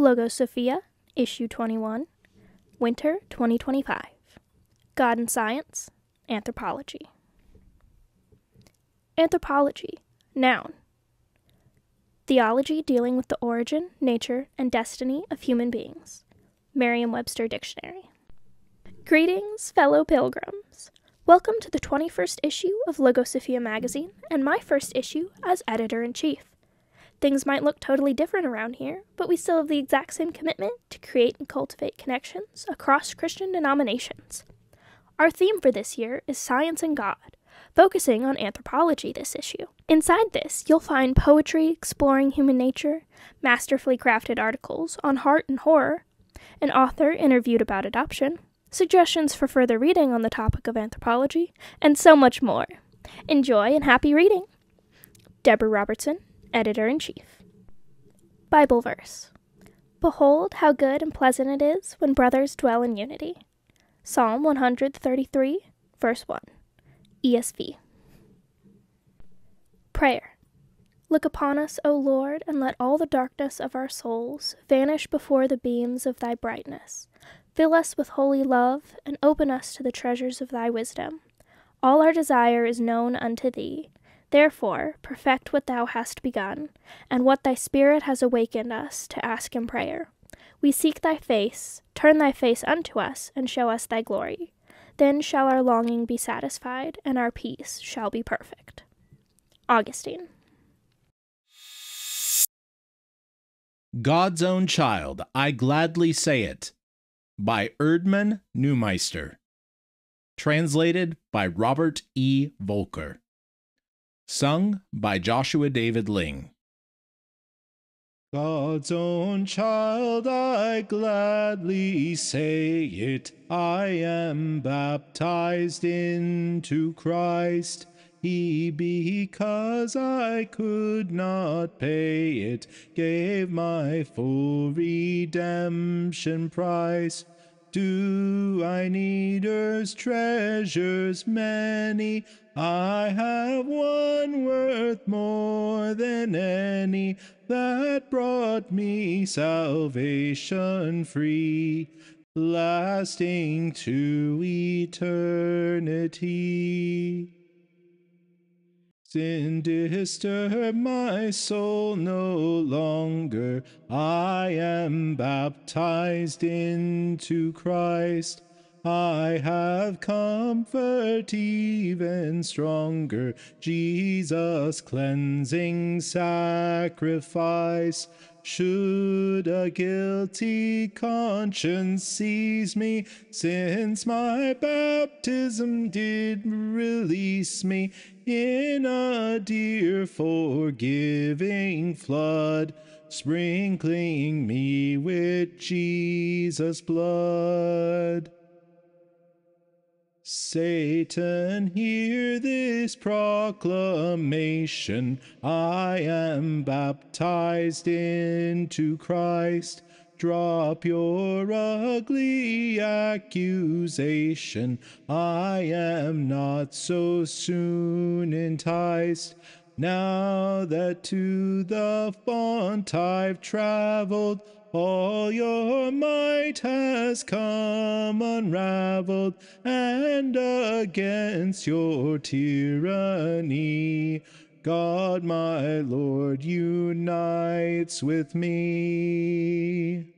Logosophia, Issue 21, Winter 2025. God and Science, Anthropology. Anthropology, noun. Theology dealing with the origin, nature, and destiny of human beings. Merriam-Webster Dictionary. Greetings, fellow pilgrims. Welcome to the 21st issue of Logosophia magazine, and my first issue as editor-in-chief. Things might look totally different around here, but we still have the exact same commitment to create and cultivate connections across Christian denominations. Our theme for this year is Science and God, focusing on anthropology this issue. Inside this, you'll find poetry exploring human nature, masterfully crafted articles on heart and horror, an author interviewed about adoption, suggestions for further reading on the topic of anthropology, and so much more. Enjoy and happy reading! Deborah Robertson, Editor-in-Chief. Bible verse. Behold how good and pleasant it is when brothers dwell in unity. Psalm 133, verse 1. ESV. Prayer. Look upon us, O Lord, and let all the darkness of our souls vanish before the beams of thy brightness. Fill us with holy love, and open us to the treasures of thy wisdom. All our desire is known unto thee. Therefore, perfect what thou hast begun, and what thy Spirit has awakened us to ask in prayer. We seek thy face, turn thy face unto us, and show us thy glory. Then shall our longing be satisfied, and our peace shall be perfect. Augustine. God's Own Child, I Gladly Say It, by Erdmann Neumeister. Translated by Robert E. Volker. Sung by Joshua David Ling. God's own child, I gladly say it, I am baptized into Christ. He, because I could not pay it, gave my full redemption price. Do I need earth's treasures many? I have one worth more than any, that brought me salvation free, lasting to eternity. Sin disturb my soul no longer, I am baptized into Christ. I have comfort even stronger, Jesus' cleansing sacrifice. Should a guilty conscience seize me, since my baptism did release me in a dear forgiving flood, sprinkling me with Jesus' blood. Satan, hear this proclamation, I am baptized into Christ. Drop your ugly accusation, I am not so soon enticed. Now that to the font I've traveled, all your might has come unraveled, and against your tyranny, God my Lord unites with me.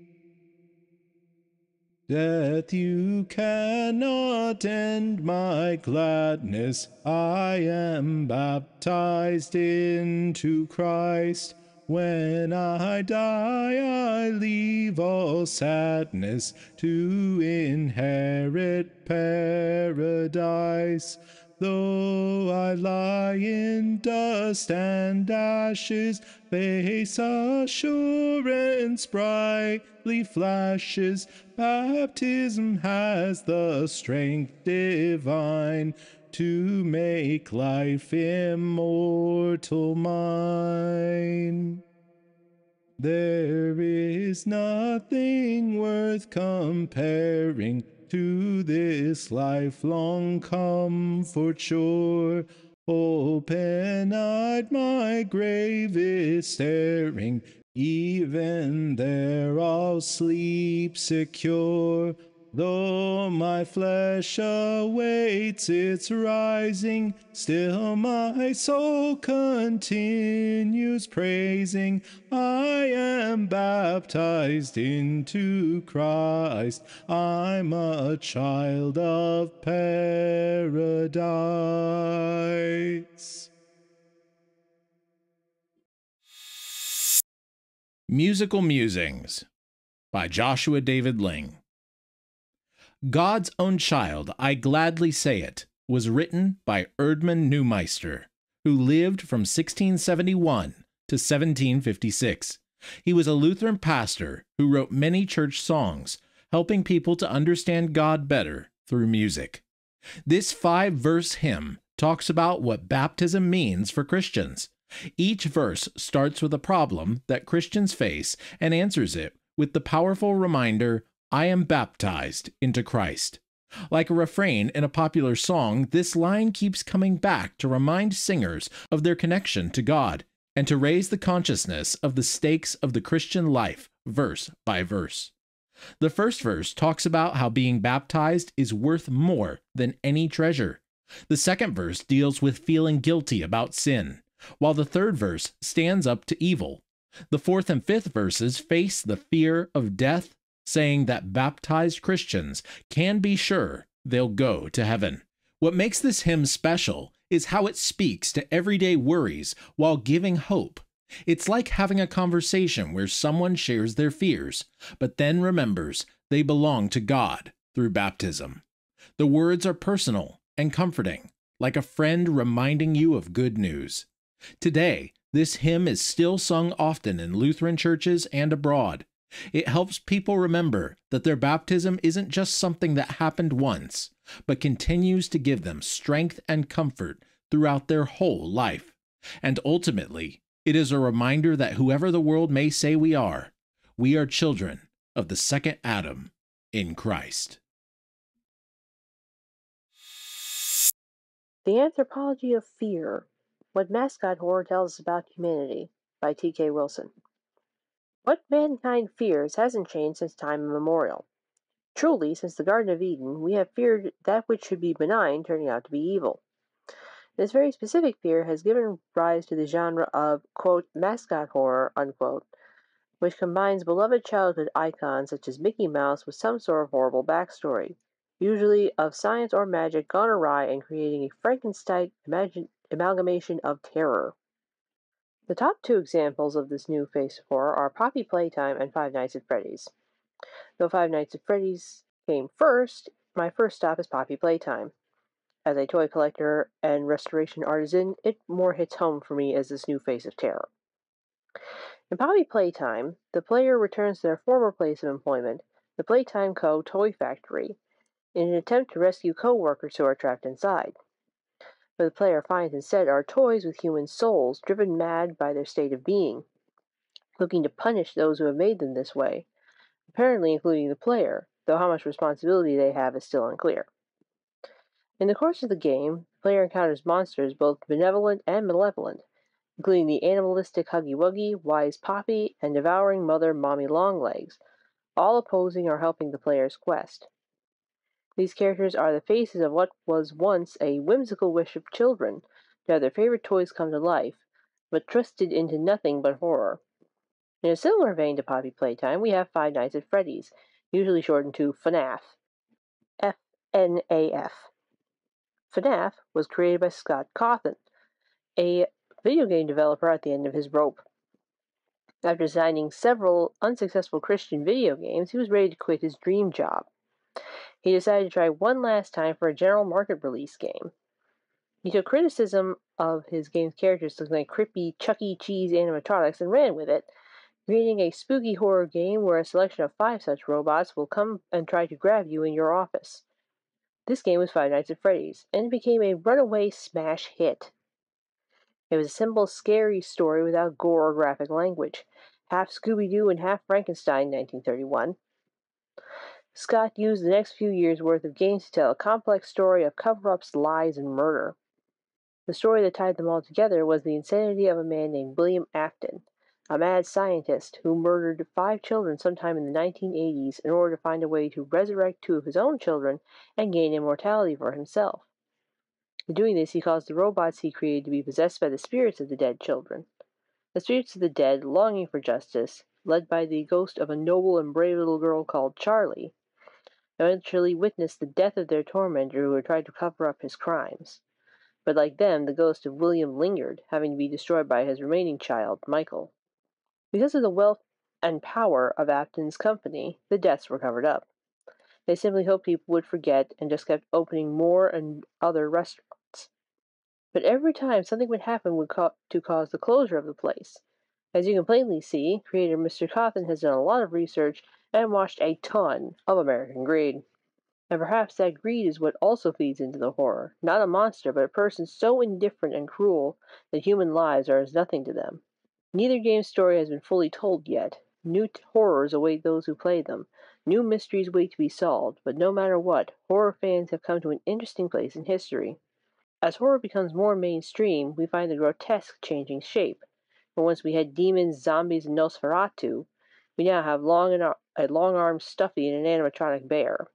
Death, you cannot end my gladness, I am baptized into Christ. When I die, I leave all sadness to inherit paradise. Though I lie in dust and ashes, face assurance brightly flashes. Baptism has the strength divine to make life immortal mine. There is nothing worth comparing to this lifelong comfort sure. Open-eyed my grave is staring, even there I'll sleep secure. Though my flesh awaits its rising, still my soul continues praising. I am baptized into Christ. I'm a child of paradise. Musical Musings by Joshua David Ling. God's Own Child, I Gladly Say It, was written by Erdman Neumeister, who lived from 1671 to 1756. He was a Lutheran pastor who wrote many church songs, helping people to understand God better through music. This 5-verse hymn talks about what baptism means for Christians. Each verse starts with a problem that Christians face and answers it with the powerful reminder, I am baptized into Christ. Like a refrain in a popular song, this line keeps coming back to remind singers of their connection to God and to raise the consciousness of the stakes of the Christian life, verse by verse. The first verse talks about how being baptized is worth more than any treasure. The second verse deals with feeling guilty about sin, while the third verse stands up to evil. The fourth and fifth verses face the fear of death, saying that baptized Christians can be sure they'll go to heaven. What makes this hymn special is how it speaks to everyday worries while giving hope. It's like having a conversation where someone shares their fears, but then remembers they belong to God through baptism. The words are personal and comforting, like a friend reminding you of good news. Today, this hymn is still sung often in Lutheran churches and abroad. It helps people remember that their baptism isn't just something that happened once, but continues to give them strength and comfort throughout their whole life. And ultimately, it is a reminder that whoever the world may say we are children of the second Adam in Christ. The Anthropology of Fear, What Mascot Horror Tells Us About Humanity, by T.K. Wilson. What mankind fears hasn't changed since time immemorial. Truly, since the Garden of Eden, we have feared that which should be benign turning out to be evil. This very specific fear has given rise to the genre of, quote, mascot horror, unquote, which combines beloved childhood icons such as Mickey Mouse with some sort of horrible backstory, usually of science or magic gone awry and creating a Frankenstein amalgamation of terror. The top two examples of this new face of horror are Poppy Playtime and Five Nights at Freddy's. Though Five Nights at Freddy's came first, my first stop is Poppy Playtime. As a toy collector and restoration artisan, it more hits home for me as this new face of terror. In Poppy Playtime, the player returns to their former place of employment, the Playtime Co. Toy Factory, in an attempt to rescue co-workers who are trapped inside. What the player finds instead are toys with human souls, driven mad by their state of being, looking to punish those who have made them this way, apparently including the player, though how much responsibility they have is still unclear. In the course of the game, the player encounters monsters both benevolent and malevolent, including the animalistic Huggy Wuggy, wise Poppy, and devouring mother Mommy Longlegs, all opposing or helping the player's quest. These characters are the faces of what was once a whimsical wish of children to have their favorite toys come to life, but twisted into nothing but horror. In a similar vein to Poppy Playtime, we have Five Nights at Freddy's, usually shortened to FNAF. F-N-A-F. FNAF was created by Scott Cawthon, a video game developer at the end of his rope. After designing several unsuccessful Christian video games, he was ready to quit his dream job. He decided to try one last time for a general market release game. He took criticism of his game's characters looking like creepy Chuck E. Cheese animatronics and ran with it, creating a spooky horror game where a selection of 5 such robots will come and try to grab you in your office. This game was Five Nights at Freddy's, and it became a runaway smash hit. It was a simple, scary story without gore or graphic language, half Scooby-Doo and half Frankenstein, 1931. Scott used the next few years' worth of games to tell a complex story of cover-ups, lies, and murder. The story that tied them all together was the insanity of a man named William Afton, a mad scientist who murdered 5 children sometime in the 1980s in order to find a way to resurrect 2 of his own children and gain immortality for himself. In doing this, he caused the robots he created to be possessed by the spirits of the dead children. The spirits of the dead, longing for justice, led by the ghost of a noble and brave little girl called Charlie, eventually witnessed the death of their tormentor who had tried to cover up his crimes. But like them, the ghost of William lingered, having to be destroyed by his remaining child, Michael. Because of the wealth and power of Apton's company, the deaths were covered up. They simply hoped people would forget and just kept opening more and other restaurants. But every time something would happen to cause the closure of the place. As you can plainly see, creator Mr. Cawthon has done a lot of research and watched a ton of American Greed. And perhaps that greed is what also feeds into the horror. Not a monster, but a person so indifferent and cruel that human lives are as nothing to them. Neither game's story has been fully told yet. New horrors await those who play them. New mysteries wait to be solved, but no matter what, horror fans have come to an interesting place in history. As horror becomes more mainstream, we find the grotesque changing shape. For once we had demons, zombies, and Nosferatu, we now have a long-armed stuffy and an animatronic bear.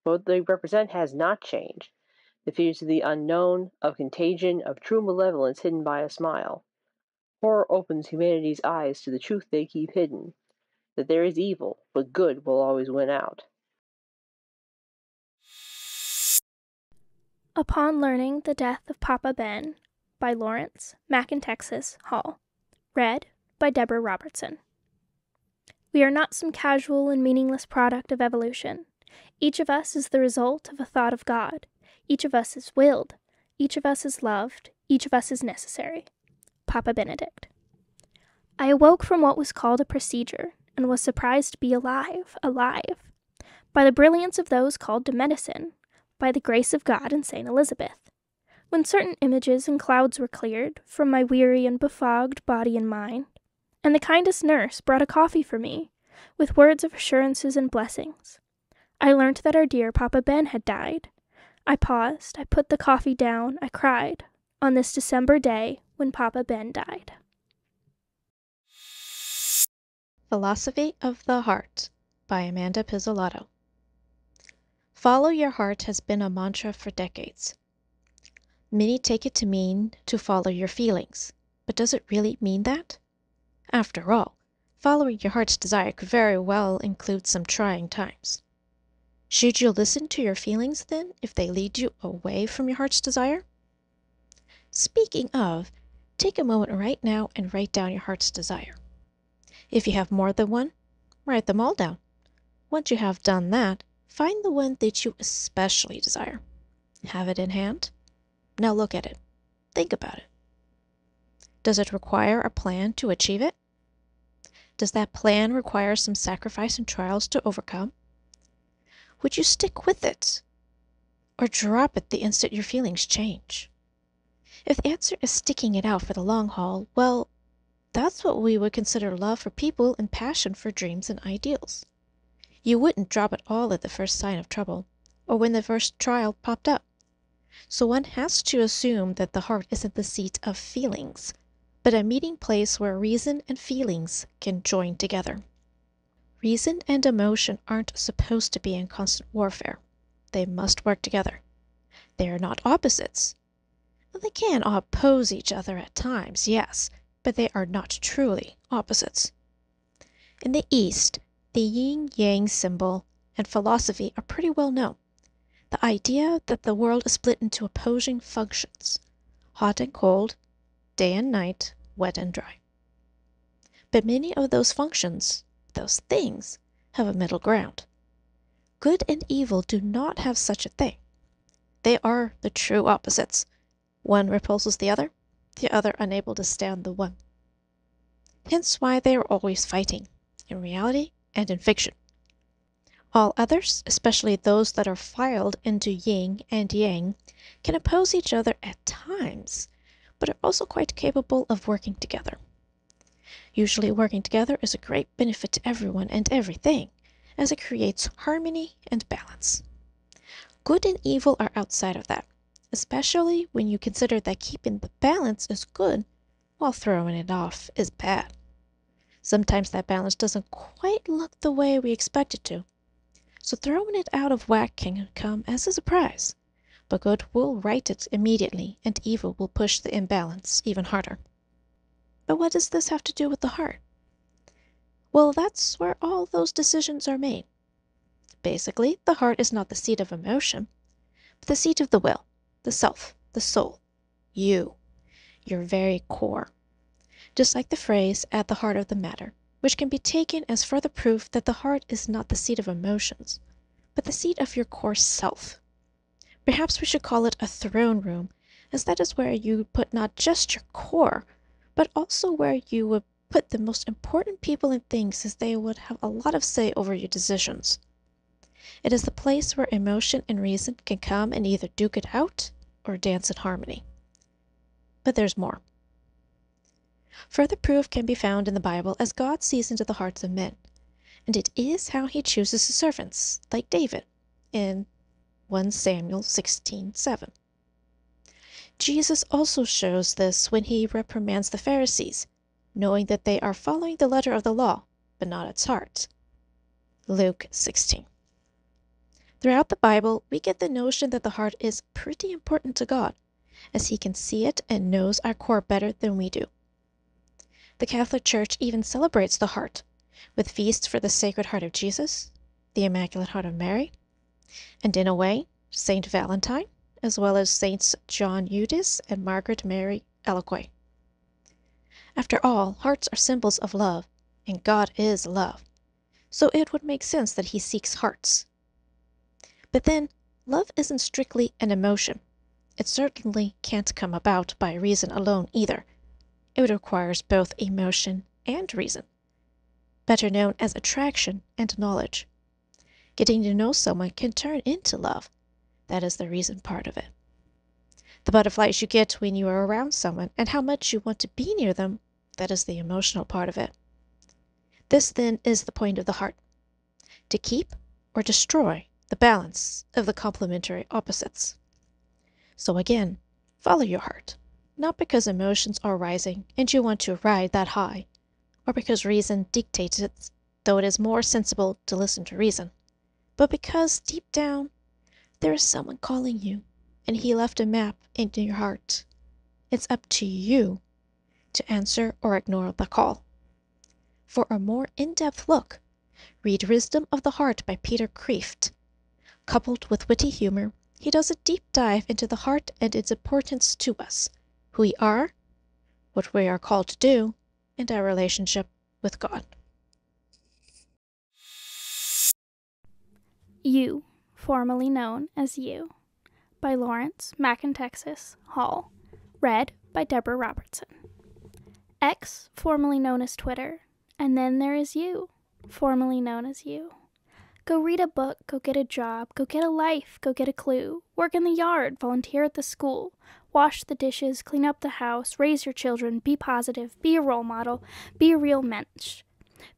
What they represent has not changed. The fears of the unknown, of contagion, of true malevolence hidden by a smile. Horror opens humanity's eyes to the truth they keep hidden, that there is evil, but good will always win out. Upon Learning the Death of Papa Ben by Lawrence Mackin-Texas Hall. Read by Deborah Robertson. We are not some casual and meaningless product of evolution. Each of us is the result of a thought of God. Each of us is willed. Each of us is loved. Each of us is necessary. Papa Benedict. I awoke from what was called a procedure, and was surprised to be alive, by the brilliance of those called to medicine, by the grace of God and St. Elizabeth. When certain images and clouds were cleared from my weary and befogged body and mind, and the kindest nurse brought a coffee for me, with words of assurances and blessings, I learnt that our dear Papa Ben had died. I paused, I put the coffee down, I cried, on this December day when Papa Ben died. Philosophy of the Heart by Amanda Pizzolato. Follow your heart has been a mantra for decades. Many take it to mean to follow your feelings, but does it really mean that? After all, following your heart's desire could very well include some trying times. Should you listen to your feelings, then, if they lead you away from your heart's desire? Speaking of, take a moment right now and write down your heart's desire. If you have more than one, write them all down. Once you have done that, find the one that you especially desire. Have it in hand. Now look at it. Think about it. Does it require a plan to achieve it? Does that plan require some sacrifice and trials to overcome? Would you stick with it, or drop it the instant your feelings change? If the answer is sticking it out for the long haul, well, that's what we would consider love for people and passion for dreams and ideals. You wouldn't drop it all at the first sign of trouble, or when the first trial popped up. So one has to assume that the heart isn't the seat of feelings, but a meeting place where reason and feelings can join together. Reason and emotion aren't supposed to be in constant warfare. They must work together. They are not opposites. They can oppose each other at times, yes, but they are not truly opposites. In the East, the yin-yang symbol and philosophy are pretty well known. The idea that the world is split into opposing functions, hot and cold, day and night, wet and dry. But many of those functions, those things, have a middle ground. Good and evil do not have such a thing. They are the true opposites. One repulses the other unable to stand the one. Hence why they are always fighting, in reality and in fiction. All others, especially those that are filed into yin and yang, can oppose each other at times, but are also quite capable of working together. Usually working together is a great benefit to everyone and everything, as it creates harmony and balance. Good and evil are outside of that, especially when you consider that keeping the balance is good while throwing it off is bad. Sometimes that balance doesn't quite look the way we expect it to. So throwing it out of whack can come as a surprise, but good will right it immediately, and evil will push the imbalance even harder. But what does this have to do with the heart? Well, that's where all those decisions are made. Basically, the heart is not the seat of emotion, but the seat of the will, the self, the soul, you, your very core. Just like the phrase, at the heart of the matter, which can be taken as further proof that the heart is not the seat of emotions, but the seat of your core self. Perhaps we should call it a throne room, as that is where you put not just your core, but also where you would put the most important people and things, as they would have a lot of say over your decisions. It is the place where emotion and reason can come and either duke it out or dance in harmony. But there's more. Further proof can be found in the Bible as God sees into the hearts of men, and it is how he chooses his servants, like David, in 1 Samuel 16:7. Jesus also shows this when he reprimands the Pharisees, knowing that they are following the letter of the law, but not its heart. Luke 16. Throughout the Bible, we get the notion that the heart is pretty important to God, as he can see it and knows our core better than we do. The Catholic Church even celebrates the heart, with feasts for the Sacred Heart of Jesus, the Immaculate Heart of Mary, and in a way, Saint Valentine, as well as Saints John Eudes and Margaret Mary Alacoque. After all, hearts are symbols of love, and God is love, so it would make sense that he seeks hearts. But then, love isn't strictly an emotion. It certainly can't come about by reason alone either. It requires both emotion and reason, better known as attraction and knowledge. Getting to know someone can turn into love. That is the reason part of it. The butterflies you get when you are around someone and how much you want to be near them, that is the emotional part of it. This then is the point of the heart, to keep or destroy the balance of the complementary opposites. So again, follow your heart. Not because emotions are rising and you want to ride that high, or because reason dictates it, though it is more sensible to listen to reason, but because deep down there is someone calling you, and he left a map into your heart. It's up to you to answer or ignore the call. For a more in-depth look, read Wisdom of the Heart by Peter Kreeft. Coupled with witty humor, he does a deep dive into the heart and its importance to us, who we are, what we are called to do, and our relationship with God. You, formerly known as You, by Lawrence McIntexis Hall. Read by Deborah Robertson. X, formerly known as Twitter, and then there is you, formerly known as You. Go read a book, go get a job, go get a life, go get a clue, work in the yard, volunteer at the school, wash the dishes, clean up the house, raise your children, be positive, be a role model, be a real mensch.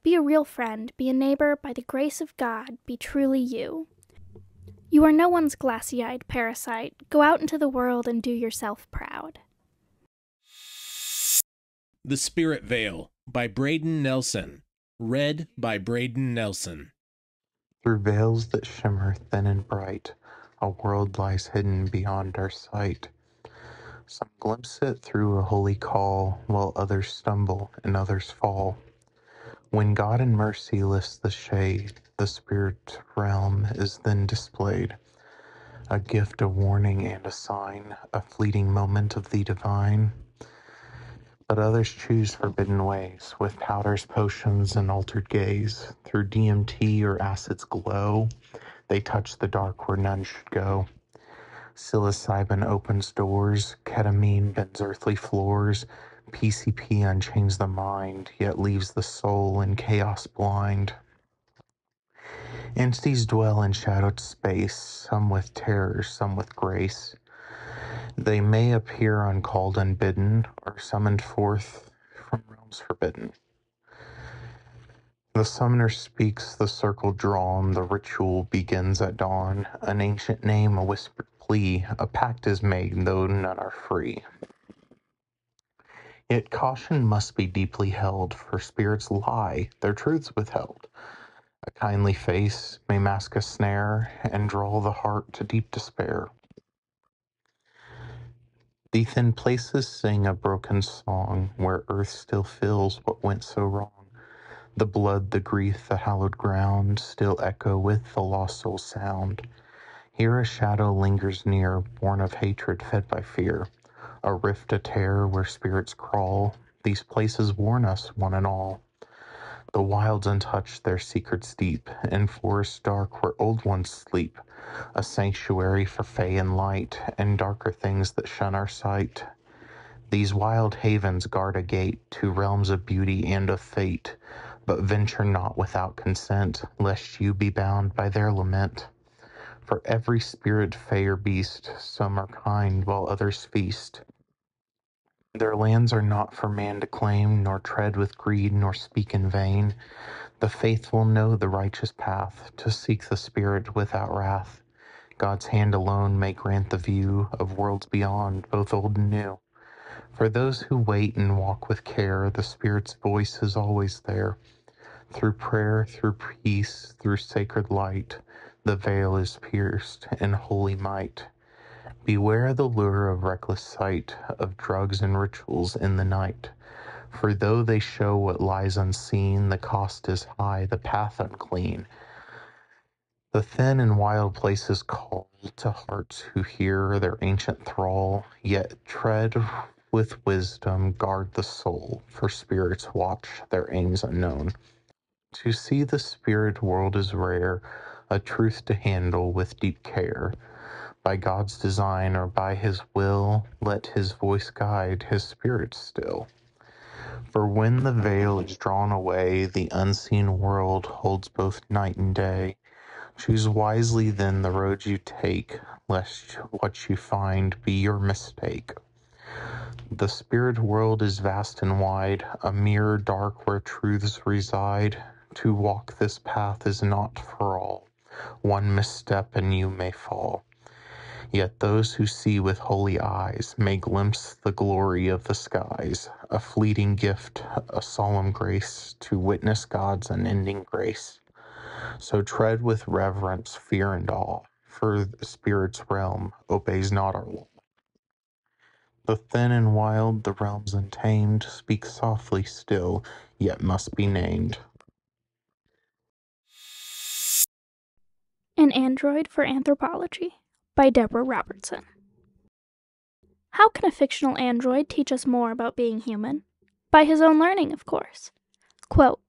Be a real friend, be a neighbor, by the grace of God, be truly you. You are no one's glassy-eyed parasite. Go out into the world and do yourself proud. The Spirit Veil by Braden Nelson. Read by Braden Nelson. Through veils that shimmer thin and bright, a world lies hidden beyond our sight. Some glimpse it through a holy call, while others stumble and others fall. When God in mercy lifts the shade, the spirit realm is then displayed, a gift, a warning, and a sign, a fleeting moment of the divine. But others choose forbidden ways, with powders, potions, and altered gaze. Through DMT or acid's glow, they touch the dark where none should go. Psilocybin opens doors, ketamine bends earthly floors, PCP unchains the mind, yet leaves the soul in chaos blind. Entities dwell in shadowed space, some with terror, some with grace. They may appear uncalled, unbidden, or summoned forth from realms forbidden. The summoner speaks, the circle drawn, the ritual begins at dawn. An ancient name, a whispered plea, a pact is made, though none are free. Yet caution must be deeply held, for spirits lie, their truths withheld. A kindly face may mask a snare, and draw the heart to deep despair. The thin places sing a broken song, where earth still feels what went so wrong. The blood, the grief, the hallowed ground, still echo with the lost soul's sound. Here a shadow lingers near, born of hatred fed by fear. A rift, a tear where spirits crawl. These places warn us, one and all. The wilds untouched, their secrets deep, in forests dark where old ones sleep. A sanctuary for fey and light, and darker things that shun our sight. These wild havens guard a gate to realms of beauty and of fate, but venture not without consent, lest you be bound by their lament. For every spirit, fey or beast, some are kind while others feast. Their lands are not for man to claim, nor tread with greed, nor speak in vain. The faithful know the righteous path, to seek the spirit without wrath. God's hand alone may grant the view of worlds beyond, both old and new. For those who wait and walk with care, the Spirit's voice is always there. Through prayer, through peace, through sacred light, the veil is pierced in holy might. Beware the lure of reckless sight, of drugs and rituals in the night. For though they show what lies unseen, the cost is high, the path unclean. The thin and wild places call to hearts who hear their ancient thrall, yet tread with wisdom, guard the soul, for spirits watch their aims unknown. To see the spirit world is rare, a truth to handle with deep care. By God's design or by his will, let his voice guide his spirit still. For when the veil is drawn away, the unseen world holds both night and day. Choose wisely then the road you take, lest what you find be your mistake. The spirit world is vast and wide, a mirror dark where truths reside. To walk this path is not for all. One misstep and you may fall. Yet those who see with holy eyes may glimpse the glory of the skies, a fleeting gift, a solemn grace, to witness God's unending grace. So tread with reverence, fear, and awe, for the spirit's realm obeys not our law. The thin and wild, the realms untamed, speak softly still, yet must be named. An Android for Anthropology by Deborah Robertson. How can a fictional android teach us more about being human? By his own learning, of course. Quote,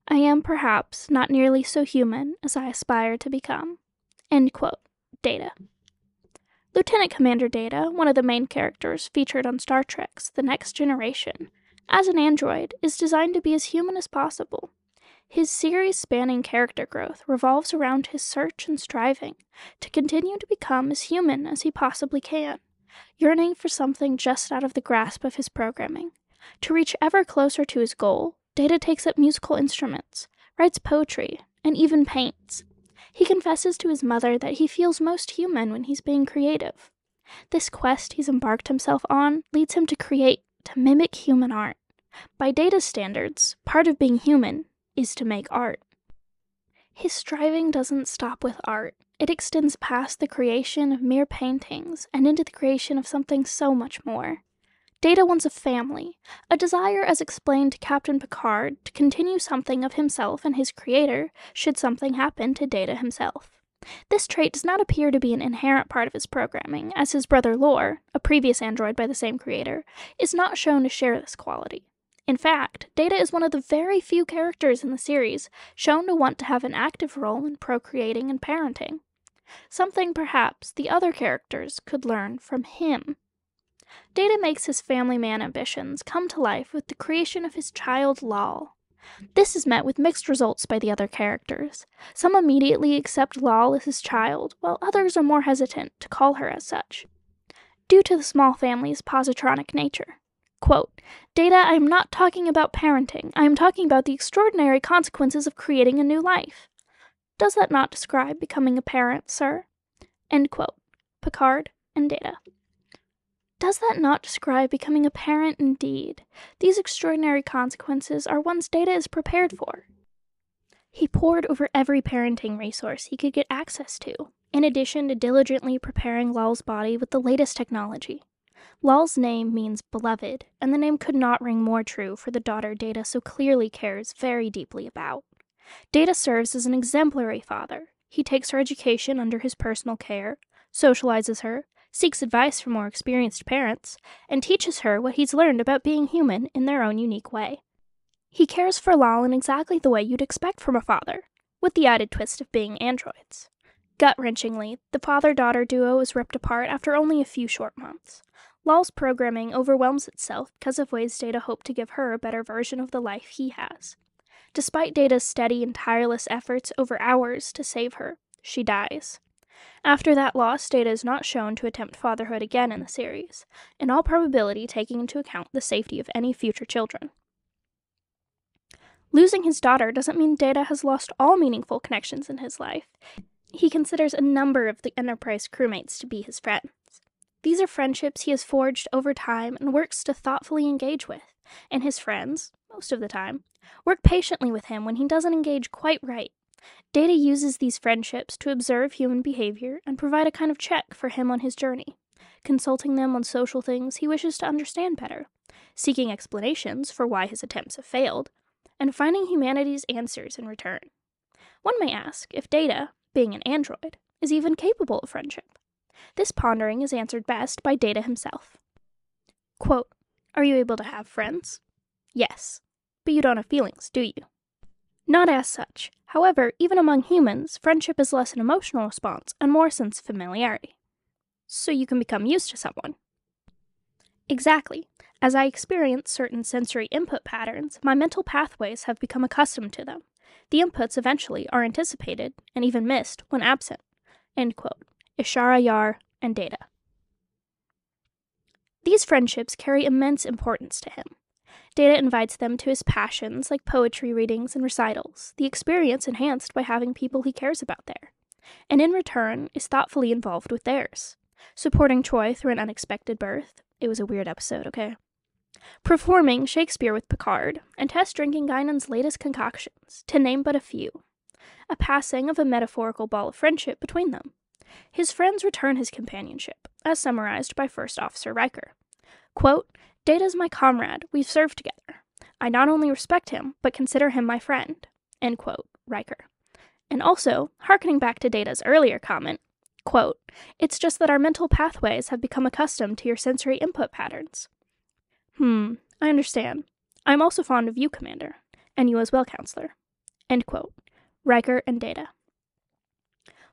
I am perhaps not nearly so human as I aspire to become. End quote. Data. Lieutenant Commander Data, one of the main characters featured on Star Trek's The Next Generation, as an android, is designed to be as human as possible. His series-spanning character growth revolves around his search and striving to continue to become as human as he possibly can, yearning for something just out of the grasp of his programming. To reach ever closer to his goal, Data takes up musical instruments, writes poetry, and even paints. He confesses to his mother that he feels most human when he's being creative. This quest he's embarked himself on leads him to create, to mimic human art. By Data's standards, part of being human is to make art. His striving doesn't stop with art. It extends past the creation of mere paintings and into the creation of something so much more. Data wants a family, a desire as explained to Captain Picard to continue something of himself and his creator should something happen to Data himself. This trait does not appear to be an inherent part of his programming, as his brother Lore, a previous android by the same creator, is not shown to share this quality. In fact, Data is one of the very few characters in the series shown to want to have an active role in procreating and parenting. Something perhaps the other characters could learn from him. Data makes his family man ambitions come to life with the creation of his child Lal. This is met with mixed results by the other characters. Some immediately accept Lal as his child, while others are more hesitant to call her as such, due to the small family's positronic nature. Quote, Data, I am not talking about parenting. I am talking about the extraordinary consequences of creating a new life. Does that not describe becoming a parent, sir? End quote. Picard and Data. Does that not describe becoming a parent indeed? These extraordinary consequences are ones Data is prepared for. He pored over every parenting resource he could get access to, in addition to diligently preparing Lol's body with the latest technology. Lol's name means beloved, and the name could not ring more true for the daughter Data so clearly cares very deeply about. Data serves as an exemplary father. He takes her education under his personal care, socializes her, seeks advice from more experienced parents, and teaches her what he's learned about being human in their own unique way. He cares for Lol in exactly the way you'd expect from a father, with the added twist of being androids. Gut-wrenchingly, the father-daughter duo is ripped apart after only a few short months. Lol's programming overwhelms itself because of ways Data hoped to give her a better version of the life he has. Despite Data's steady and tireless efforts over hours to save her, she dies. After that loss, Data is not shown to attempt fatherhood again in the series, in all probability taking into account the safety of any future children. Losing his daughter doesn't mean Data has lost all meaningful connections in his life. He considers a number of the Enterprise crewmates to be his friends. These are friendships he has forged over time and works to thoughtfully engage with, and his friends, most of the time, work patiently with him when he doesn't engage quite right. Data uses these friendships to observe human behavior and provide a kind of check for him on his journey, consulting them on social things he wishes to understand better, seeking explanations for why his attempts have failed, and finding humanity's answers in return. One may ask if Data, being an android, is even capable of friendship. This pondering is answered best by Data himself. Quote, "Are you able to have friends? Yes. But you don't have feelings, do you? Not as such. However, even among humans, friendship is less an emotional response and more a sense of familiarity. So you can become used to someone." Exactly. As I experience certain sensory input patterns, my mental pathways have become accustomed to them. The inputs eventually are anticipated and even missed when absent. End quote. Ishara Yar and Data. These friendships carry immense importance to him. Data invites them to his passions like poetry readings and recitals, the experience enhanced by having people he cares about there, and in return is thoughtfully involved with theirs, supporting Troy through an unexpected birth. It was a weird episode, okay? Performing Shakespeare with Picard, and test drinking Guinan's latest concoctions, to name but a few. A passing of a metaphorical ball of friendship between them. His friends return his companionship, as summarized by First Officer Riker. Quote, "Data's my comrade, we've served together. I not only respect him, but consider him my friend." End quote, Riker. And also, hearkening back to Data's earlier comment, quote, "It's just that our mental pathways have become accustomed to your sensory input patterns." I understand. I'm also fond of you, Commander. And you as well, Counselor. End quote. Riker and Data.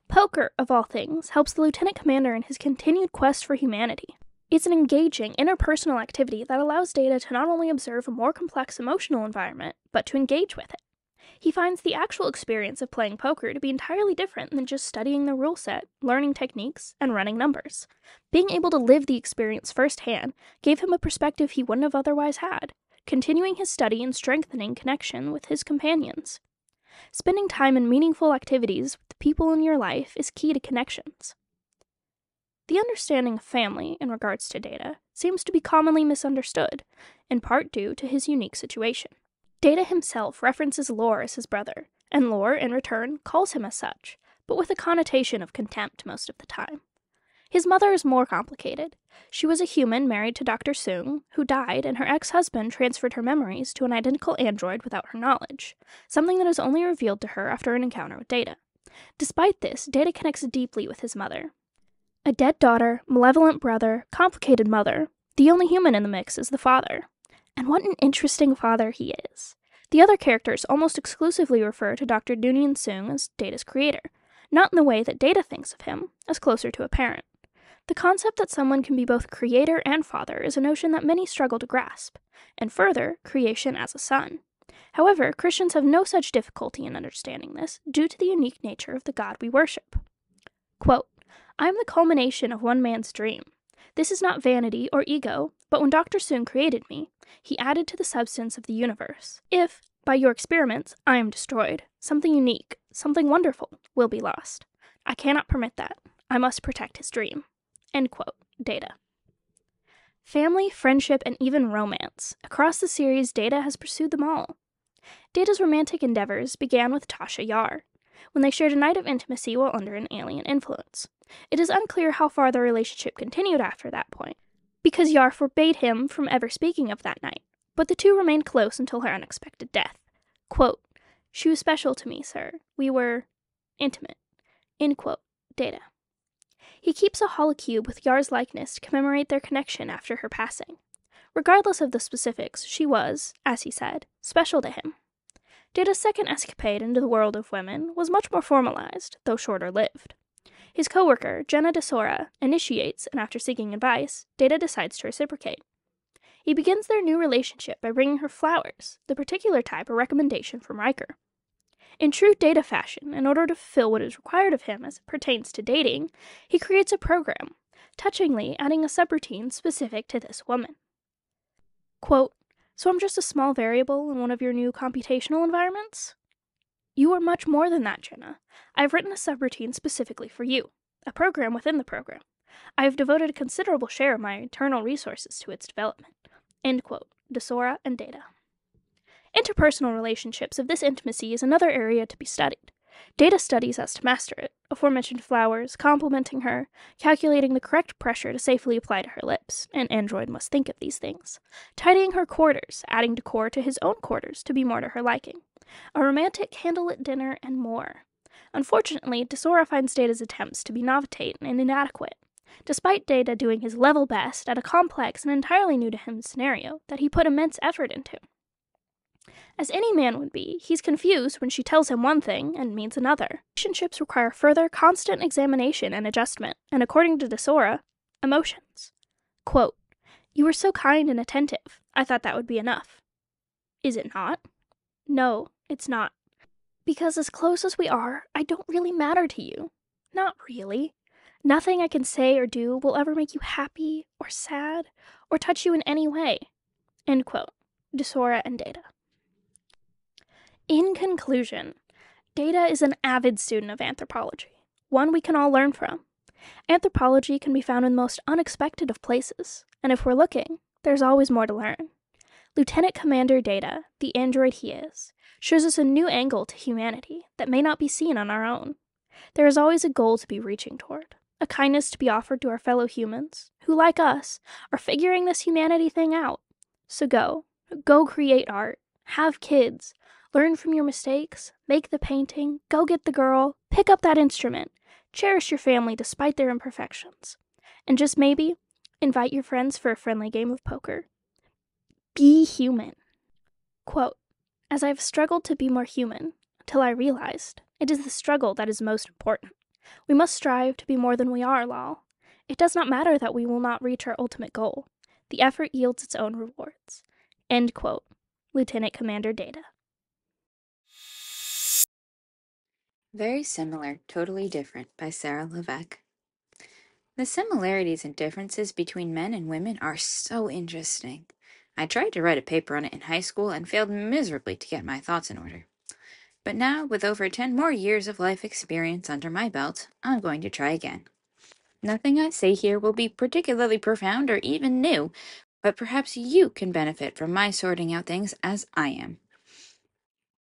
Poker, of all things, helps the Lieutenant Commander in his continued quest for humanity. It's an engaging, interpersonal activity that allows Data to not only observe a more complex emotional environment, but to engage with it. He finds the actual experience of playing poker to be entirely different than just studying the rule set, learning techniques, and running numbers. Being able to live the experience firsthand gave him a perspective he wouldn't have otherwise had, continuing his study and strengthening connection with his companions. Spending time in meaningful activities with the people in your life is key to connections. The understanding of family, in regards to Data, seems to be commonly misunderstood, in part due to his unique situation. Data himself references Lore as his brother, and Lore, in return, calls him as such, but with a connotation of contempt most of the time. His mother is more complicated. She was a human married to Dr. Soong, who died, and her ex-husband transferred her memories to an identical android without her knowledge, something that is only revealed to her after an encounter with Data. Despite this, Data connects deeply with his mother. A dead daughter, malevolent brother, complicated mother. The only human in the mix is the father. And what an interesting father he is. The other characters almost exclusively refer to Dr. Noonien Soong as Data's creator, not in the way that Data thinks of him, as closer to a parent. The concept that someone can be both creator and father is a notion that many struggle to grasp, and further, creation as a son. However, Christians have no such difficulty in understanding this due to the unique nature of the God we worship. Quote, "I am the culmination of one man's dream. This is not vanity or ego, but when Dr. Soong created me, he added to the substance of the universe. If, by your experiments, I am destroyed, something unique, something wonderful, will be lost. I cannot permit that. I must protect his dream." End quote. Data. family, friendship, and even romance. Across the series, Data has pursued them all. Data's romantic endeavors began with Tasha Yar, when they shared a night of intimacy while under an alien influence. It is unclear how far their relationship continued after that point, because Yar forbade him from ever speaking of that night, but the two remained close until her unexpected death. Quote, "She was special to me, sir. We were intimate." End quote. Data. He keeps a holocube with Yar's likeness to commemorate their connection after her passing. Regardless of the specifics, she was, as he said, special to him. Data's second escapade into the world of women was much more formalized, though shorter-lived. His co-worker, Jenna DeSora, initiates, and after seeking advice, Data decides to reciprocate. He begins their new relationship by bringing her flowers, the particular type a recommendation from Riker. In true Data fashion, in order to fulfill what is required of him as it pertains to dating, he creates a program, touchingly adding a subroutine specific to this woman. Quote, "So I'm just a small variable in one of your new computational environments?" "You are much more than that, Jenna. I've written a subroutine specifically for you, a program within the program. I have devoted a considerable share of my internal resources to its development." End quote. DeSora and Data. Interpersonal relationships of this intimacy is another area to be studied. Data studies us to master it, aforementioned flowers, complimenting her, calculating the correct pressure to safely apply to her lips, an android must think of these things, tidying her quarters, adding decor to his own quarters to be more to her liking, a romantic candlelit dinner, and more. Unfortunately, DeSora finds Data's attempts to be novitate and inadequate, despite Data doing his level best at a complex and entirely new to him scenario that he put immense effort into. As any man would be, he's confused when she tells him one thing and means another. Relationships require further constant examination and adjustment, and according to DeSora, emotions. Quote, "You were so kind and attentive. I thought that would be enough." Is it not? No, it's not. Because as close as we are, I don't really matter to you. Not really. Nothing I can say or do will ever make you happy or sad or touch you in any way. End quote. DeSora and Data. In conclusion, Data is an avid student of anthropology, one we can all learn from. Anthropology can be found in the most unexpected of places, and if we're looking, there's always more to learn. Lieutenant Commander Data, the android he is, shows us a new angle to humanity that may not be seen on our own. There is always a goal to be reaching toward, a kindness to be offered to our fellow humans, who, like us, are figuring this humanity thing out. So go create art, have kids, learn from your mistakes, make the painting, go get the girl, pick up that instrument, cherish your family despite their imperfections, and just maybe, invite your friends for a friendly game of poker. Be human. Quote, "As I've struggled to be more human, till I realized it is the struggle that is most important. We must strive to be more than we are, Lal. It does not matter that we will not reach our ultimate goal. The effort yields its own rewards." End quote. Lieutenant Commander Data. Very Similar, Totally Different by Sarah Levesque. The similarities and differences between men and women are so interesting. I tried to write a paper on it in high school and failed miserably to get my thoughts in order. But now, with over 10 more years of life experience under my belt, I'm going to try again. Nothing I say here will be particularly profound or even new, but perhaps you can benefit from my sorting out things as I am.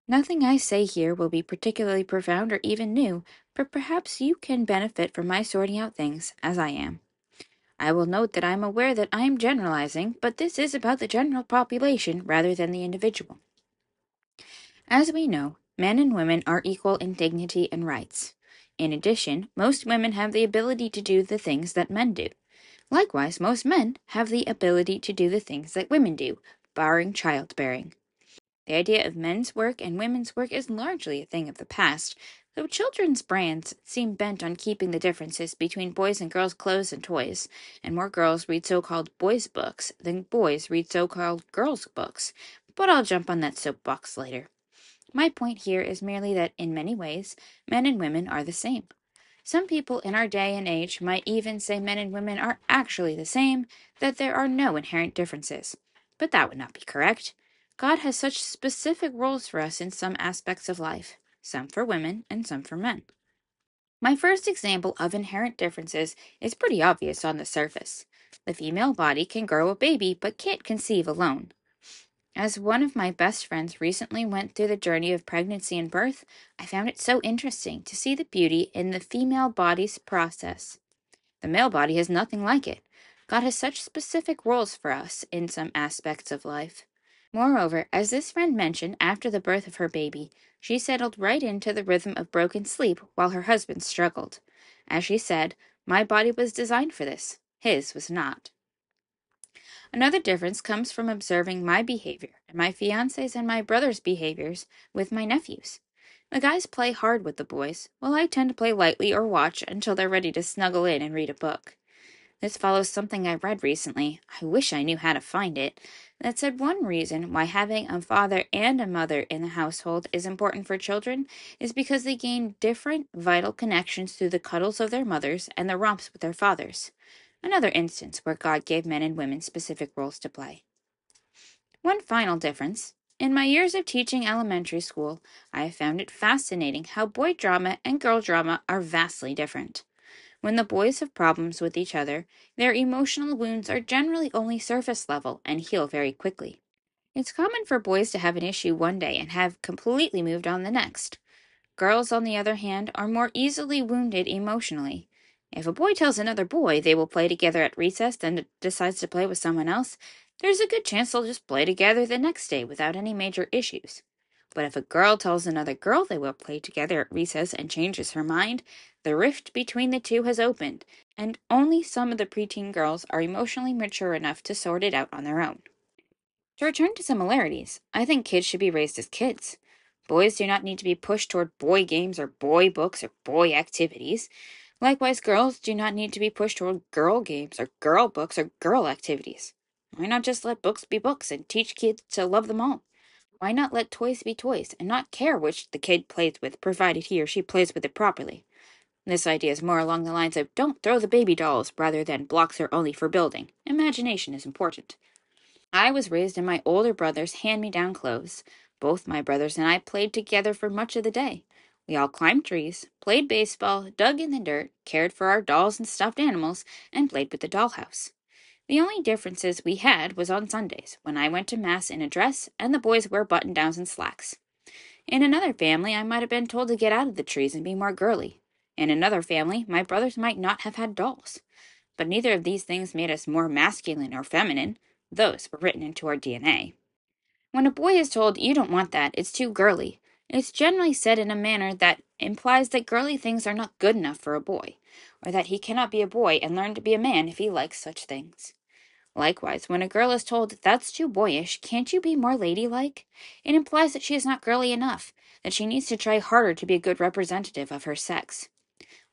Nothing I say here will be particularly profound or even new, but perhaps you can benefit from my sorting out things as I am. I will note that I am aware that I am generalizing, but this is about the general population rather than the individual. As we know, men and women are equal in dignity and rights. In addition, most women have the ability to do the things that men do. Likewise, most men have the ability to do the things that women do, barring childbearing. The idea of men's work and women's work is largely a thing of the past, though children's brands seem bent on keeping the differences between boys' and girls' clothes and toys, and more girls read so-called boys' books than boys read so-called girls' books, but I'll jump on that soapbox later. My point here is merely that, in many ways, men and women are the same. Some people in our day and age might even say men and women are actually the same, that there are no inherent differences. But that would not be correct. God has such specific roles for us in some aspects of life, some for women and some for men. My first example of inherent differences is pretty obvious on the surface. The female body can grow a baby but can't conceive alone. As one of my best friends recently went through the journey of pregnancy and birth, I found it so interesting to see the beauty in the female body's process. The male body has nothing like it. God has such specific roles for us in some aspects of life. Moreover, as this friend mentioned, after the birth of her baby, she settled right into the rhythm of broken sleep while her husband struggled. As she said, "My body was designed for this. His was not." Another difference comes from observing my behavior and my fiance's and my brother's behaviors with my nephews. The guys play hard with the boys, while I tend to play lightly or watch until they're ready to snuggle in and read a book. This follows something I read recently, I wish I knew how to find it, that said one reason why having a father and a mother in the household is important for children is because they gain different vital connections through the cuddles of their mothers and the romps with their fathers. Another instance where God gave men and women specific roles to play. One final difference. In my years of teaching elementary school, I have found it fascinating how boy drama and girl drama are vastly different. When the boys have problems with each other, their emotional wounds are generally only surface level and heal very quickly. It's common for boys to have an issue one day and have completely moved on the next. Girls, on the other hand, are more easily wounded emotionally. If a boy tells another boy they will play together at recess, then decides to play with someone else, there's a good chance they'll just play together the next day without any major issues. But if a girl tells another girl they will play together at recess and changes her mind, the rift between the two has opened, and only some of the preteen girls are emotionally mature enough to sort it out on their own. To return to similarities, I think kids should be raised as kids. Boys do not need to be pushed toward boy games or boy books or boy activities. Likewise, girls do not need to be pushed toward girl games or girl books or girl activities. Why not just let books be books and teach kids to love them all? Why not let toys be toys and not care which the kid plays with, provided he or she plays with it properly? This idea is more along the lines of don't throw the baby dolls rather than blocks are only for building. Imagination is important. I was raised in my older brother's hand-me-down clothes. Both my brothers and I played together for much of the day. We all climbed trees, played baseball, dug in the dirt, cared for our dolls and stuffed animals, and played with the dollhouse. The only differences we had was on Sundays, when I went to Mass in a dress and the boys wear button-downs and slacks. In another family, I might have been told to get out of the trees and be more girly. In another family, my brothers might not have had dolls. But neither of these things made us more masculine or feminine. Those were written into our DNA. When a boy is told, "You don't want that, it's too girly," it's generally said in a manner that implies that girly things are not good enough for a boy, or that he cannot be a boy and learn to be a man if he likes such things. Likewise, when a girl is told, "That's too boyish, can't you be more ladylike?" it implies that she is not girly enough, that she needs to try harder to be a good representative of her sex.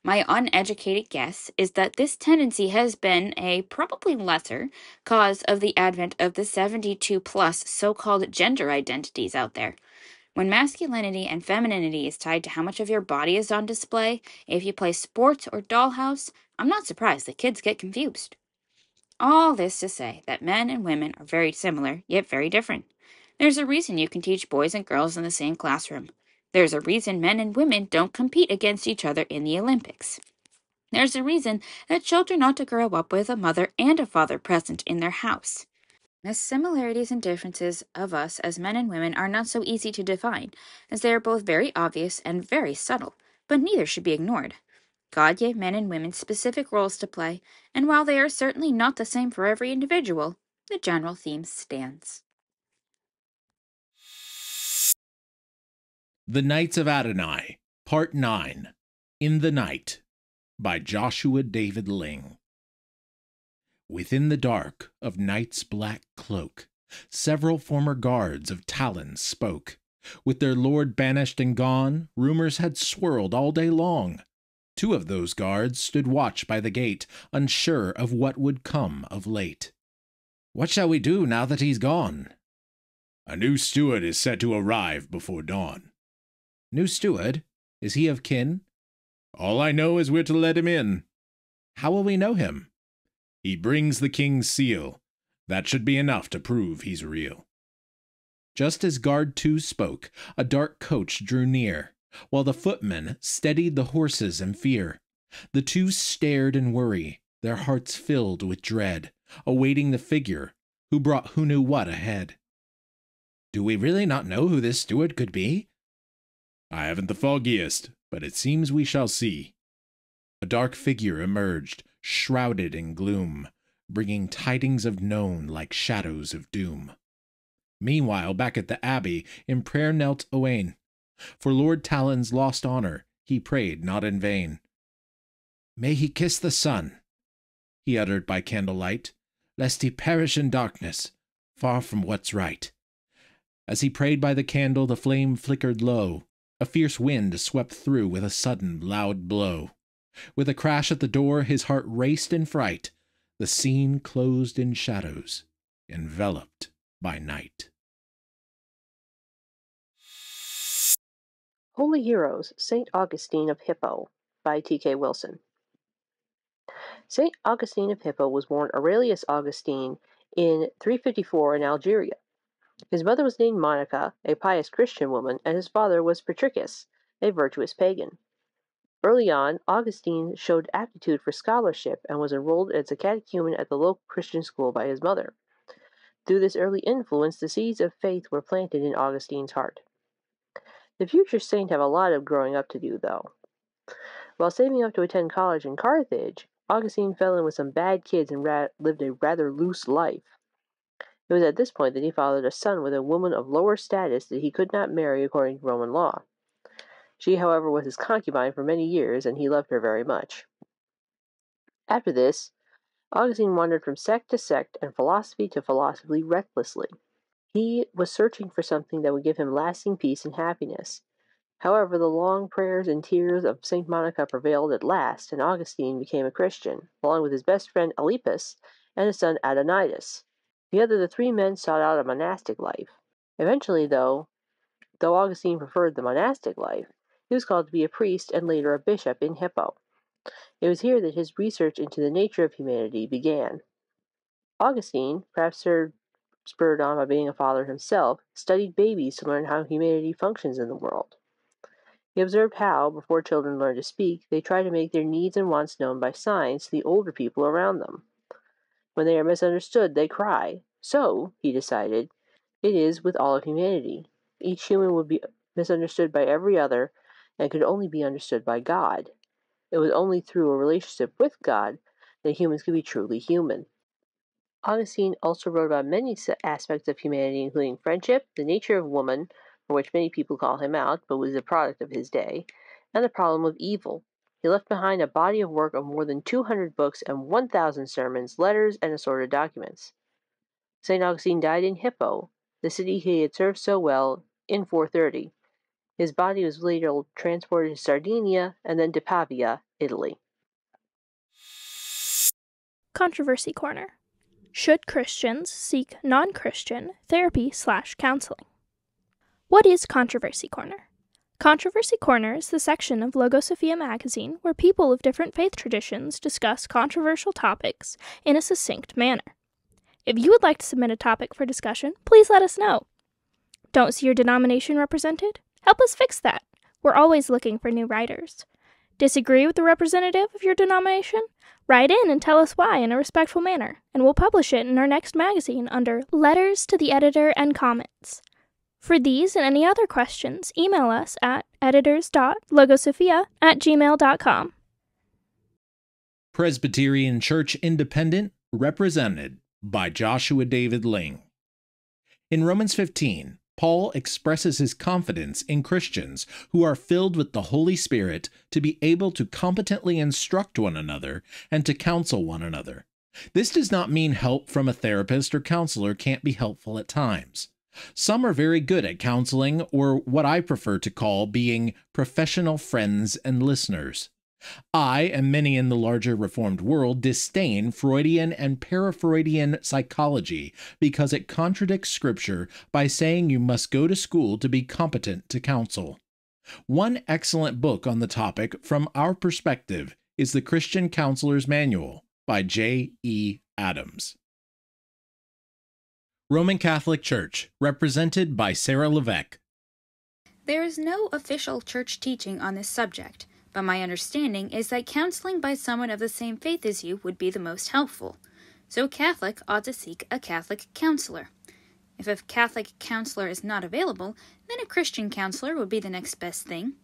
My uneducated guess is that this tendency has been a probably lesser cause of the advent of the 72 plus so-called gender identities out there. When masculinity and femininity is tied to how much of your body is on display, if you play sports or dollhouse, I'm not surprised that kids get confused. All this to say that men and women are very similar, yet very different. There's a reason you can teach boys and girls in the same classroom. There's a reason men and women don't compete against each other in the Olympics. There's a reason that children ought to grow up with a mother and a father present in their house. The similarities and differences of us as men and women are not so easy to define, as they are both very obvious and very subtle, but neither should be ignored. God gave men and women specific roles to play, and while they are certainly not the same for every individual, the general theme stands. The Knights of Adonai, Part 9, In the Night, by Joshua David Ling. Within the dark of night's black cloak, several former guards of Talon spoke. With their lord banished and gone, rumors had swirled all day long. 2 of those guards stood watch by the gate, unsure of what would come of late. "What shall we do now that he's gone?" "A new steward is said to arrive before dawn." "New steward? Is he of kin?" "All I know is we're to let him in." "How will we know him?" "He brings the king's seal. That should be enough to prove he's real." Just as Guard 2 spoke, a dark coach drew near, while the footmen steadied the horses in fear. The 2 stared in worry, their hearts filled with dread, awaiting the figure who brought who knew what ahead. Do we really not know who this steward could be? I haven't the foggiest, but it seems we shall see. A dark figure emerged, shrouded in gloom, bringing tidings of known like shadows of doom. Meanwhile, back at the abbey, in prayer knelt Owain. For Lord Talon's lost honor, he prayed not in vain. May he kiss the sun, he uttered by candlelight, lest he perish in darkness, far from what's right. As he prayed by the candle, the flame flickered low. A fierce wind swept through with a sudden, loud blow. With a crash at the door, his heart raced in fright. The scene closed in shadows, enveloped by night. Holy Heroes, St. Augustine of Hippo by T.K. Wilson. St. Augustine of Hippo was born Aurelius Augustine in 354 in Algeria. His mother was named Monica, a pious Christian woman, and his father was Patricius, a virtuous pagan. Early on, Augustine showed aptitude for scholarship and was enrolled as a catechumen at the local Christian school by his mother. Through this early influence, the seeds of faith were planted in Augustine's heart. The future saint had a lot of growing up to do, though. While saving up to attend college in Carthage, Augustine fell in with some bad kids and lived a rather loose life. It was at this point that he fathered a son with a woman of lower status that he could not marry according to Roman law. She, however, was his concubine for many years, and he loved her very much. After this, Augustine wandered from sect to sect and philosophy to philosophy recklessly. He was searching for something that would give him lasting peace and happiness. However, the long prayers and tears of St. Monica prevailed at last, and Augustine became a Christian, along with his best friend Alypius and his son Adonidas. Together the three men sought out a monastic life. Eventually, though Augustine preferred the monastic life, he was called to be a priest and later a bishop in Hippo. It was here that his research into the nature of humanity began. Augustine, perhaps spurred on by being a father himself, studied babies to learn how humanity functions in the world. He observed how, before children learn to speak, they try to make their needs and wants known by signs to the older people around them. When they are misunderstood, they cry. So, he decided, it is with all of humanity. Each human would be misunderstood by every other and could only be understood by God. It was only through a relationship with God that humans could be truly human. Augustine also wrote about many aspects of humanity, including friendship, the nature of woman, for which many people call him out, but was a product of his day, and the problem of evil. He left behind a body of work of more than 200 books and 1,000 sermons, letters, and assorted documents. St. Augustine died in Hippo, the city he had served so well, in 430. His body was later transported to Sardinia and then to Pavia, Italy. Controversy Corner. Should Christians seek non-Christian therapy/counseling? What is Controversy Corner? Controversy Corner is the section of Logosophia magazine where people of different faith traditions discuss controversial topics in a succinct manner. If you would like to submit a topic for discussion, please let us know. Don't see your denomination represented? Help us fix that. We're always looking for new writers. Disagree with the representative of your denomination? Write in and tell us why in a respectful manner, and we'll publish it in our next magazine under Letters to the Editor and Comments. For these and any other questions, email us at editors.logosophia@gmail.com. Presbyterian Church Independent, represented by Joshua David Ling. In Romans 15, Paul expresses his confidence in Christians who are filled with the Holy Spirit to be able to competently instruct one another and to counsel one another. This does not mean help from a therapist or counselor can't be helpful at times. Some are very good at counseling, or what I prefer to call being professional friends and listeners. I, and many in the larger Reformed world, disdain Freudian and para-Freudian psychology because it contradicts Scripture by saying you must go to school to be competent to counsel. One excellent book on the topic from our perspective is The Christian Counselor's Manual by J. E. Adams. Roman Catholic Church, represented by Sarah Levesque. There is no official church teaching on this subject, but my understanding is that counseling by someone of the same faith as you would be the most helpful. So a Catholic ought to seek a Catholic counselor. If a Catholic counselor is not available, then a Christian counselor would be the next best thing.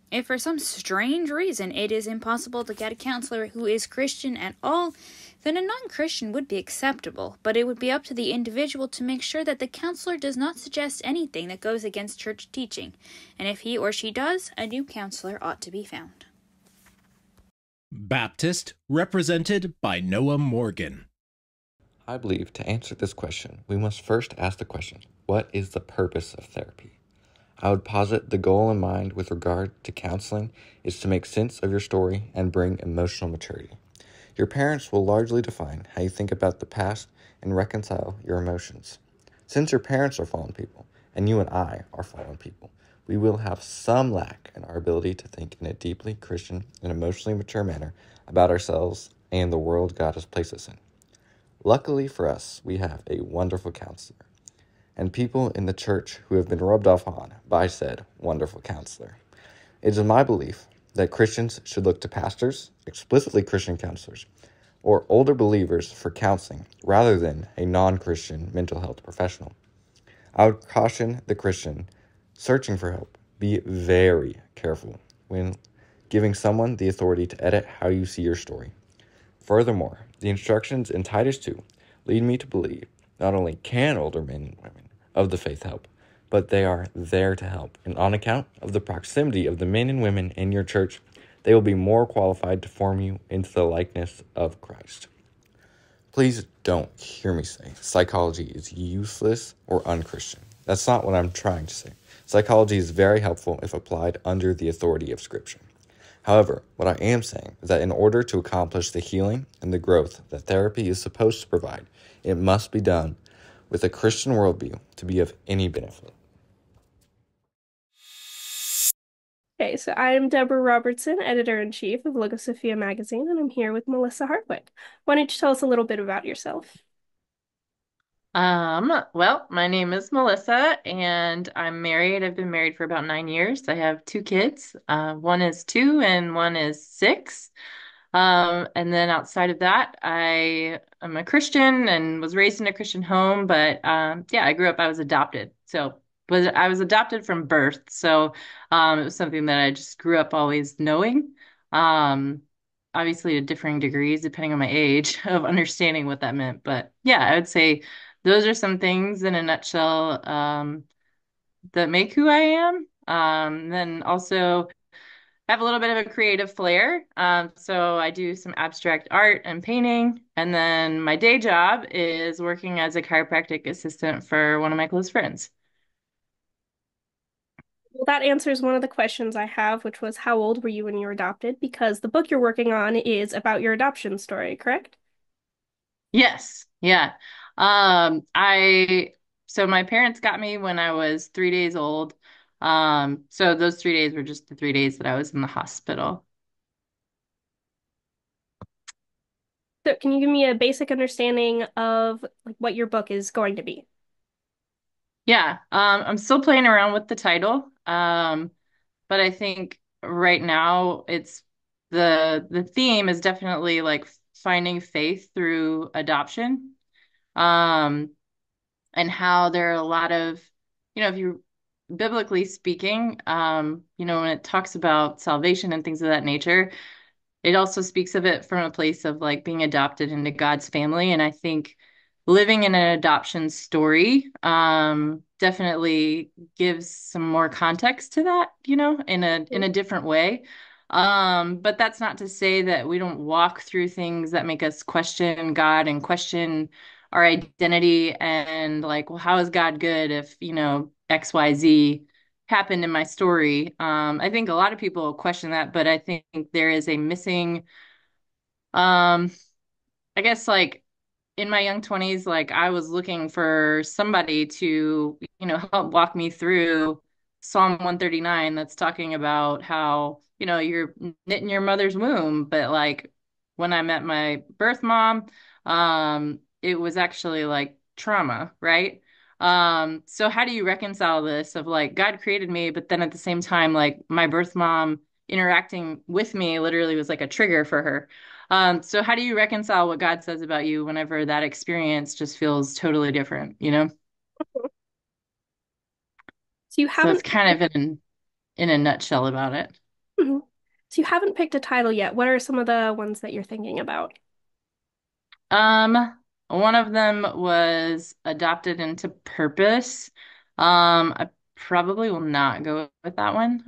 If for some strange reason it is impossible to get a counselor who is Christian at all, then a non-Christian would be acceptable, but it would be up to the individual to make sure that the counselor does not suggest anything that goes against church teaching, and if he or she does, a new counselor ought to be found. Baptist, represented by Noah Morgan. I believe to answer this question, we must first ask the question, what is the purpose of therapy? I would posit the goal in mind with regard to counseling is to make sense of your story and bring emotional maturity. Your parents will largely define how you think about the past and reconcile your emotions. Since your parents are fallen people, and you and I are fallen people, we will have some lack in our ability to think in a deeply Christian and emotionally mature manner about ourselves and the world God has placed us in. Luckily for us, we have a wonderful counselor and people in the church who have been rubbed off on by said wonderful counselor. It is my belief that Christians should look to pastors, explicitly Christian counselors, or older believers for counseling rather than a non-Christian mental health professional. I would caution the Christian searching for help, be very careful when giving someone the authority to edit how you see your story. Furthermore, the instructions in Titus 2 lead me to believe not only can older men and women of the faith help, but they are there to help. And on account of the proximity of the men and women in your church, they will be more qualified to form you into the likeness of Christ. Please don't hear me say psychology is useless or unchristian. That's not what I'm trying to say. Psychology is very helpful if applied under the authority of Scripture. However, what I am saying is that in order to accomplish the healing and the growth that therapy is supposed to provide, it must be done with a Christian worldview to be of any benefit. Okay, so I'm Deborah Robertson, editor-in-chief of Logosophia magazine, and I'm here with Melissa Hartwick. Why don't you tell us a little bit about yourself? Well, my name is Melissa and I'm married. I've been married for about 9 years. I have two kids. One is 2 and one is 6. And then outside of that, I am a Christian and was raised in a Christian home, but yeah, I grew up, I was adopted. I was adopted from birth. So it was something that I just grew up always knowing. Um, Obviously to differing degrees depending on my age of understanding what that meant. But yeah, I would say those are some things in a nutshell that make who I am. Then also I have a little bit of a creative flair. So I do some abstract art and painting. And then my day job is working as a chiropractic assistant for one of my close friends. Well, that answers one of the questions I have, which was how old were you when you were adopted? Because the book you're working on is about your adoption story, correct? Yes. Yeah. I so my parents got me when I was 3 days old. So those 3 days were just the 3 days that I was in the hospital. So can you give me a basic understanding of like what your book is going to be? Yeah. I'm still playing around with the title. But I think right now it's the theme is definitely like finding faith through adoption. Um, and how there are a lot of, if you biblically speaking, when it talks about salvation and things of that nature, it also speaks of it from a place of like being adopted into God's family. And I think living in an adoption story definitely gives some more context to that, in a different way. But that's not to say that we don't walk through things that make us question God and question our identity and like, well, how is God good if, XYZ happened in my story. I think a lot of people question that, but I think there is a missing, um, I guess like in my young 20s, like I was looking for somebody to, help walk me through Psalm 139 that's talking about how, you're knit in your mother's womb. But like when I met my birth mom, it was actually like trauma, right? So how do you reconcile this of like God created me, but then at the same time, like my birth mom interacting with me literally was like a trigger for her. So how do you reconcile what God says about you whenever that experience just feels totally different, you know? So you So that's haven't kind of in a nutshell about it. Mhm. So you haven't picked a title yet. What are some of the ones that you're thinking about? Um, One of them was Adopted into Purpose. I probably will not go with that one.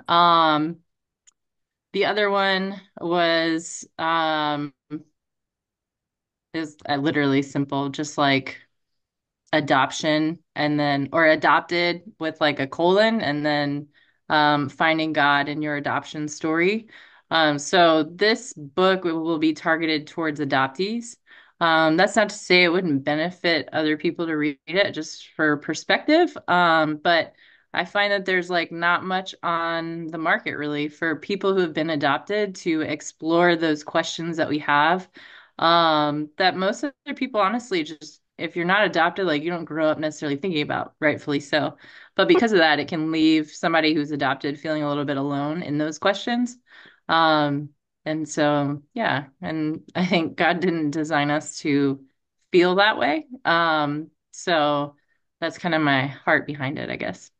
The other one was is literally simple, just like adoption and then or adopted with like a colon and then finding God in your adoption story. So this book will be targeted towards adoptees. That's not to say it wouldn't benefit other people to read it just for perspective. But I find that there's like not much on the market really for people who have been adopted to explore those questions that we have that most other people honestly just if you're not adopted, like you don't grow up necessarily thinking about, rightfully so. But because of that, it can leave somebody who's adopted feeling a little bit alone in those questions. Um, and so, yeah, and I think God didn't design us to feel that way. So that's kind of my heart behind it, I guess.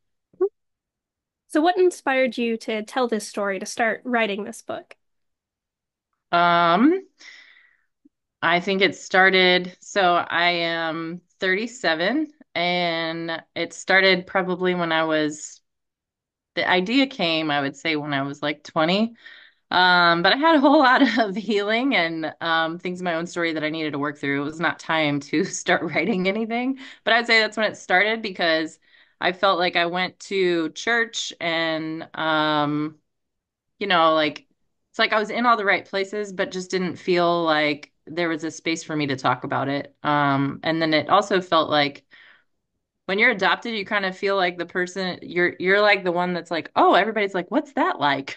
So what inspired you to tell this story, to start writing this book? Um, I think it started, so I am 37, and it started probably when I was, the idea came, I would say, when I was like 20. But I had a whole lot of healing and things in my own story that I needed to work through. It was not time to start writing anything, but I'd say that's when it started because I felt like I went to church and like it's like I was in all the right places, but just didn't feel like there was a space for me to talk about it. And then it also felt like when you're adopted, you kind of feel like the person you're like the one that's like, oh, everybody's like, what's that like?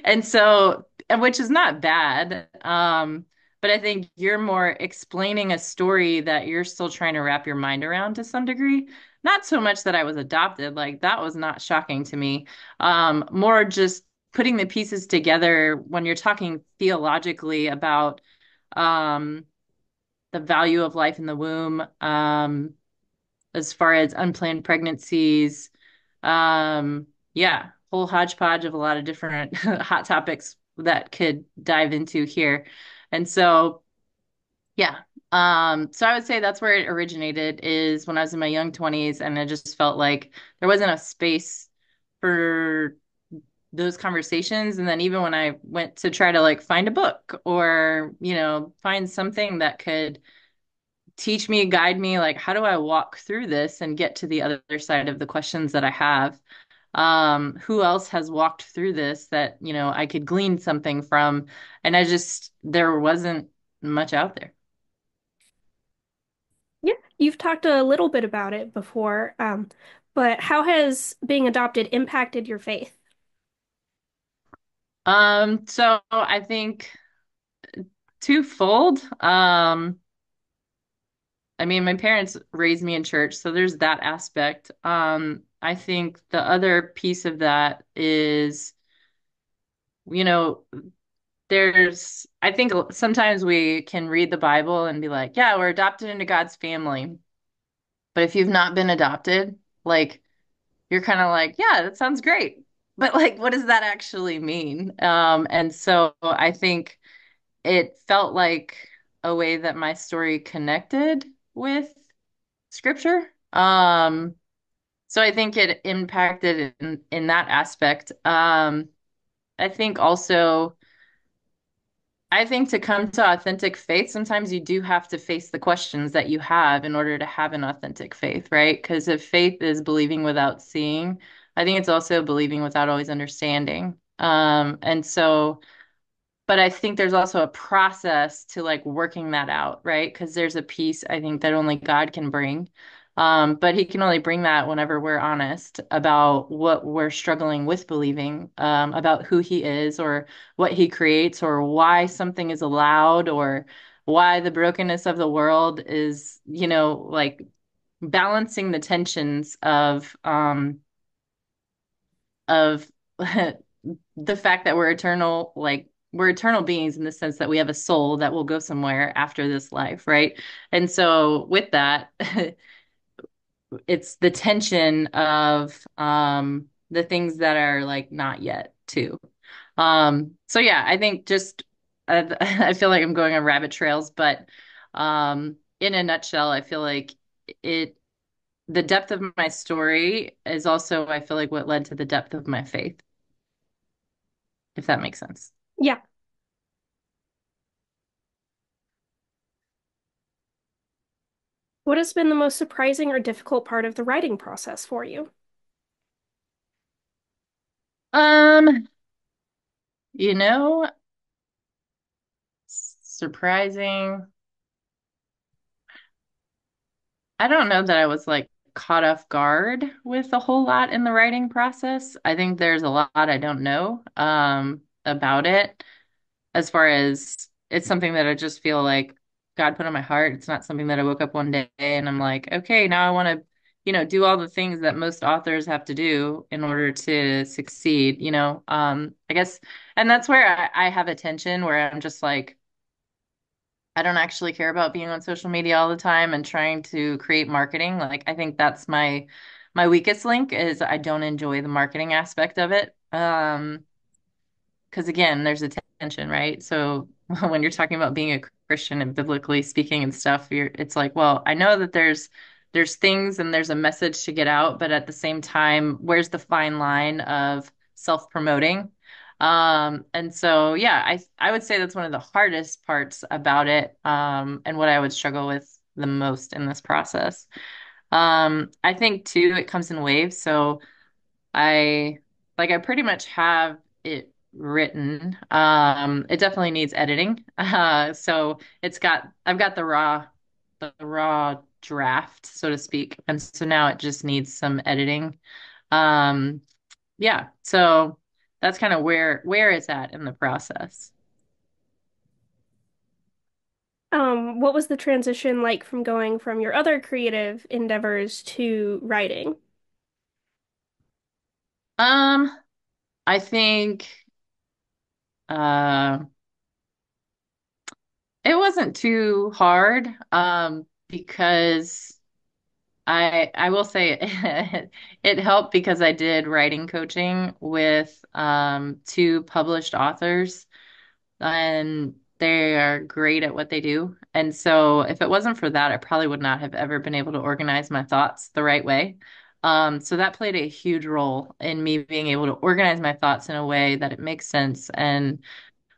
And so, and which is not bad. But I think you're more explaining a story that you're still trying to wrap your mind around to some degree. Not so much that I was adopted, like that was not shocking to me. More just putting the pieces together when you're talking theologically about um, the value of life in the womb. As far as unplanned pregnancies. Yeah, whole hodgepodge of a lot of different hot topics that could dive into here. And so, yeah. So I would say that's where it originated is when I was in my young 20s, and I just felt like there wasn't a space for those conversations. And then even when I went to try to like find a book or, find something that could teach me, guide me, like how do I walk through this and get to the other side of the questions that I have? Who else has walked through this that, I could glean something from? And there wasn't much out there. Yeah, you've talked a little bit about it before, but how has being adopted impacted your faith? So I think twofold. I mean, my parents raised me in church, so there's that aspect. I think the other piece of that is, you know, I think sometimes we can read the Bible and be like, yeah, we're adopted into God's family. But if you've not been adopted, like, you're kind of like, yeah, that sounds great. But like, what does that actually mean? And so I think it felt like a way that my story connected with scripture. So I think it impacted in that aspect. I think also, I think to come to authentic faith, sometimes you do have to face the questions that you have in order to have an authentic faith, right? Because if faith is believing without seeing, I think it's also believing without always understanding. And so but I think there's also a process to like working that out, right? Because there's a piece I think that only God can bring. But he can only bring that whenever we're honest about what we're struggling with believing, about who he is or what he creates or why something is allowed or why the brokenness of the world is, like balancing the tensions of the fact that we're eternal, like we're eternal beings in the sense that we have a soul that will go somewhere after this life, right? And so with that, it's the tension of the things that are like not yet too. So yeah, I think just I feel like I'm going on rabbit trails, but in a nutshell, I feel like it the depth of my story is also, I feel like, what led to the depth of my faith, if that makes sense. Yeah. What has been the most surprising or difficult part of the writing process for you? Um, you know, surprising. I don't know that I was like caught off guard with a whole lot in the writing process. I think there's a lot I don't know about it, as far as it's something that I just feel like God put on my heart. It's not something that I woke up one day and I'm like, okay, now I want to, do all the things that most authors have to do in order to succeed, I guess, and that's where I have a tension where I'm just like, I don't actually care about being on social media all the time and trying to create marketing. Like I think that's my weakest link is I don't enjoy the marketing aspect of it. Because again, there's a tension, right? So when you're talking about being a Christian and biblically speaking and stuff, it's like, well, I know that there's things and there's a message to get out, but at the same time, where's the fine line of self-promoting? And so yeah, I would say that's one of the hardest parts about it, and what I would struggle with the most in this process. I think too, it comes in waves. So I I pretty much have it written. It definitely needs editing. So I've got the raw draft, so to speak. And so now it just needs some editing. Um, yeah. So that's kind of where it's at in the process. What was the transition like from going from your other creative endeavors to writing? Um, I think uh it wasn't too hard because I will say it helped because I did writing coaching with two published authors, and they are great at what they do. And so if it wasn't for that, I probably would not have ever been able to organize my thoughts the right way. So that played a huge role in me being able to organize my thoughts in a way that it makes sense, and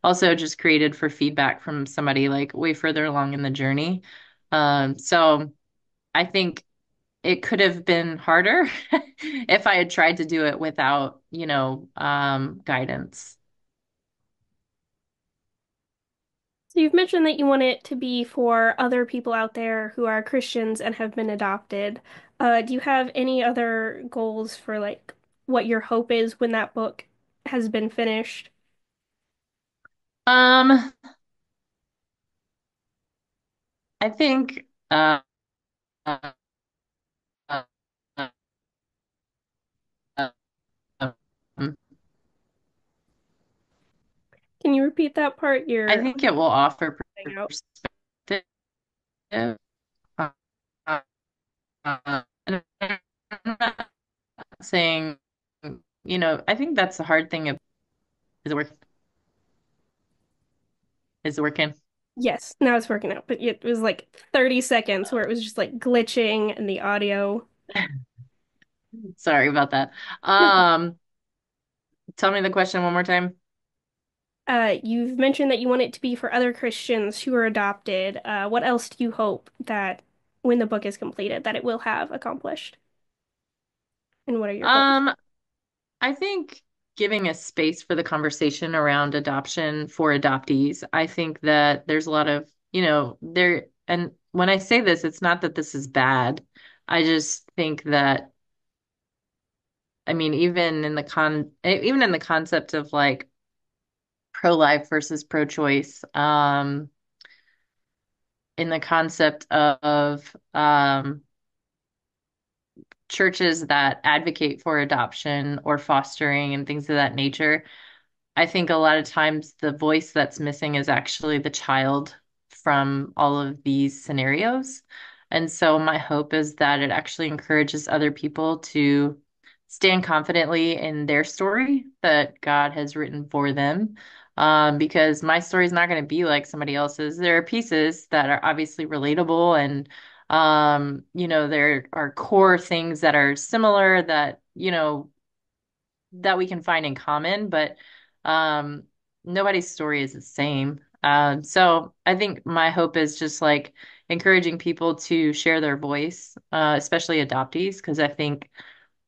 also just created for feedback from somebody like way further along in the journey. So I think it could have been harder if I had tried to do it without, guidance. So you've mentioned that you want it to be for other people out there who are Christians and have been adopted. Do you have any other goals for like what your hope is when that book has been finished? Um, I think uh, uh, um, Can you repeat that part? I You're think it will offer cutting out. perspective. Uh, and I'm not saying, I think that's the hard thing. Is it working? Is it working? Yes, now it's working out, but it was like 30 seconds where it was just like glitching and the audio. Sorry about that. No. Tell me the question one more time. You've mentioned that you want it to be for other Christians who are adopted. What else do you hope that when the book is completed, that it will have accomplished? And what are your goals? Um, I think giving a space for the conversation around adoption for adoptees. I think that there's a lot of, there, and when I say this, it's not that this is bad. I just think that, I mean, even in the concept of like pro-life versus pro-choice, in the concept of churches that advocate for adoption or fostering and things of that nature, I think a lot of times the voice that's missing is actually the child from all of these scenarios. And so my hope is that it actually encourages other people to stand confidently in their story that God has written for them. Because my story is not going to be like somebody else's. There are pieces that are obviously relatable and there are core things that are similar that, that we can find in common, but um, nobody's story is the same. So I think my hope is just like encouraging people to share their voice, especially adoptees, because I think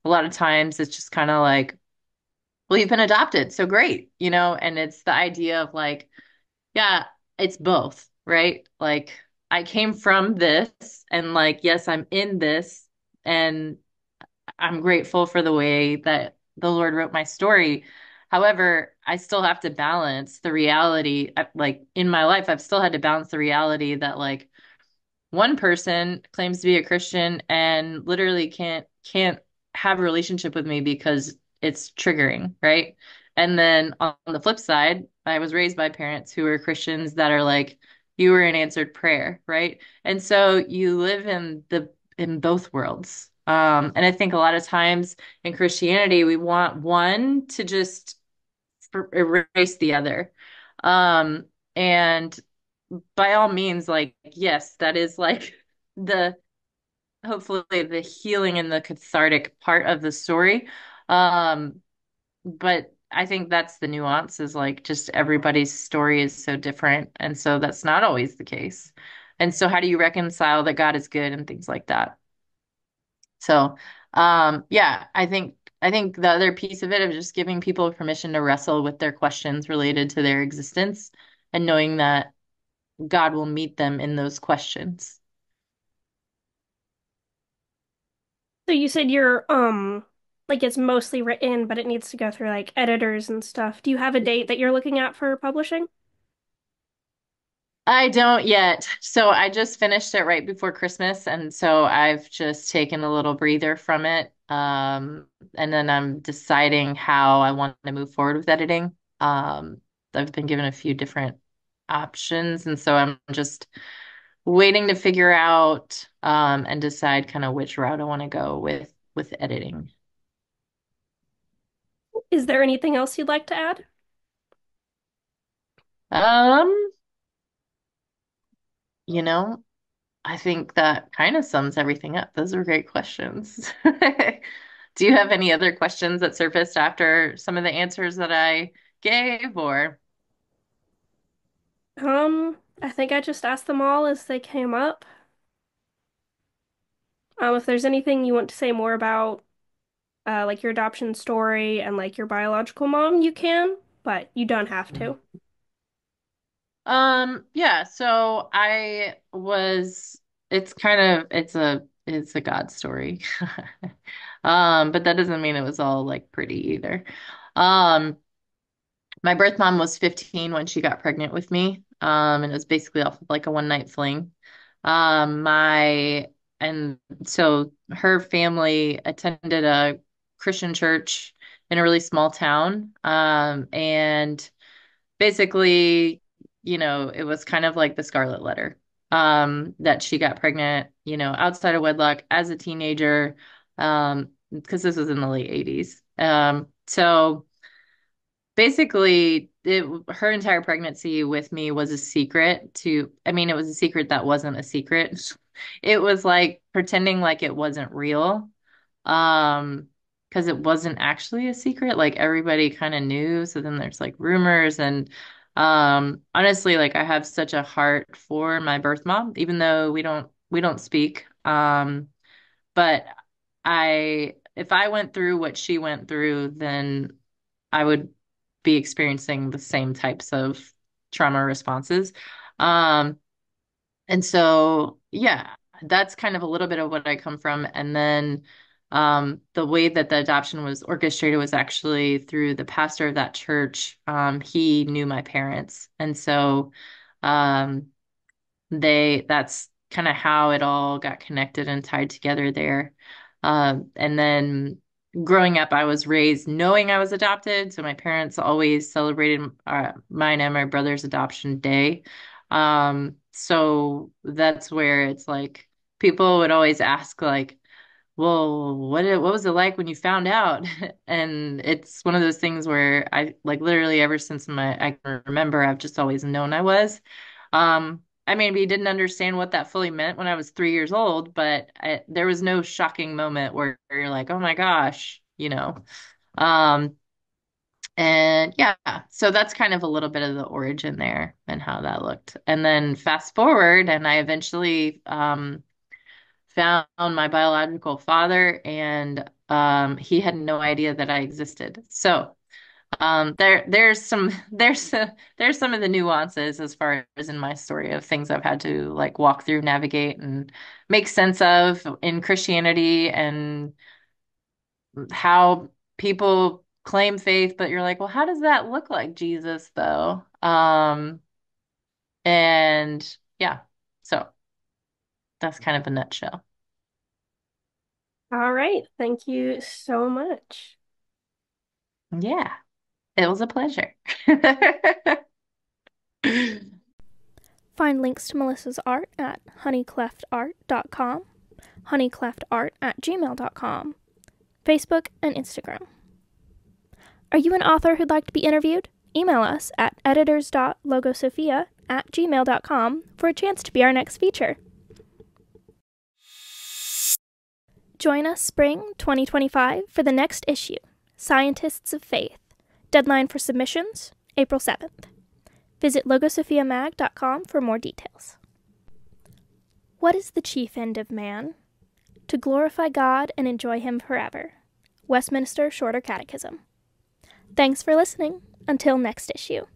a lot of times it's just kind of like, well, you've been adopted, so great, and it's the idea of like, yeah, it's both, right? Like, I came from this, and like, yes, I'm in this, and I'm grateful for the way that the Lord wrote my story. However, I still have to balance the reality, like in my life, I've still had to balance the reality that like one person claims to be a Christian and literally can't have a relationship with me because it's triggering, right? And then on the flip side, I was raised by parents who are Christians that are like, you were an answered prayer, right? And so you live in both worlds. And I think a lot of times in Christianity, we want one to just erase the other. Um, and by all means, like, yes, that is like the hopefully the healing and the cathartic part of the story. Um, but I think that's the nuance is like just everybody's story is so different. And so that's not always the case. And so how do you reconcile that God is good and things like that? So, yeah, I think the other piece of it is just giving people permission to wrestle with their questions related to their existence and knowing that God will meet them in those questions. So you said you're like it's mostly written, but it needs to go through like editors and stuff. Do you have a date that you're looking at for publishing? I don't yet. So I just finished it right before Christmas, and so I've just taken a little breather from it. And then I'm deciding how I want to move forward with editing. I've been given a few different options, and so I'm just waiting to figure out and decide kind of which route I want to go with editing. Is there anything else you'd like to add? Um, you know, I think that kind of sums everything up. Those are great questions. Do you have any other questions that surfaced after some of the answers that I gave, or? I think I just asked them all as they came up. If there's anything you want to say more about like your adoption story and like your biological mom, you can, but you don't have to. Yeah, so it's kind of it's a God story. But that doesn't mean it was all like pretty either. Um, my birth mom was 15 when she got pregnant with me. And it was basically off of like a one night fling. My and so her family attended a Christian church in a really small town. And basically, it was kind of like the Scarlet Letter. That she got pregnant, outside of wedlock as a teenager, because this was in the late 80s. So basically her entire pregnancy with me was a secret I mean, it was a secret that wasn't a secret. It was like pretending like it wasn't real. Um, because it wasn't actually a secret. Like everybody kind of knew. So then there's like rumors and honestly, like I have such a heart for my birth mom, even though we don't speak. But if I went through what she went through, then I would be experiencing the same types of trauma responses. Um, and so, yeah, that's kind of a little bit of what I come from. And then the way that the adoption was orchestrated was actually through the pastor of that church. He knew my parents. And so um, that's kind of how it all got connected and tied together there. And then growing up, I was raised knowing I was adopted. So my parents always celebrated mine and my brother's adoption day. So that's where it's like people would always ask, like, well, what was it like when you found out? And it's one of those things where I like literally ever since I can remember, I've just always known I was. I maybe didn't understand what that fully meant when I was 3 years old, but there was no shocking moment where you're like, oh my gosh, you know. Um, and yeah, so that's kind of a little bit of the origin there and how that looked. And then fast forward, and I eventually found my biological father, and he had no idea that I existed. So there's some of the nuances as far as in my story of things I've had to like walk through, navigate, and make sense of in Christianity and how people claim faith, but you're like, well, how does that look like Jesus though? And yeah, so that's kind of a nutshell. All right. Thank you so much. Yeah, it was a pleasure. Find links to Melissa's art at honeycleftart.com, honeycleftart@gmail.com, Facebook, and Instagram. Are you an author who'd like to be interviewed? Email us at editors.logosophia@gmail.com for a chance to be our next feature. Join us spring 2025 for the next issue, Scientists of Faith. Deadline for submissions, April 7th. Visit logosophiamag.com for more details. What is the chief end of man? To glorify God and enjoy Him forever. Westminster Shorter Catechism. Thanks for listening. Until next issue.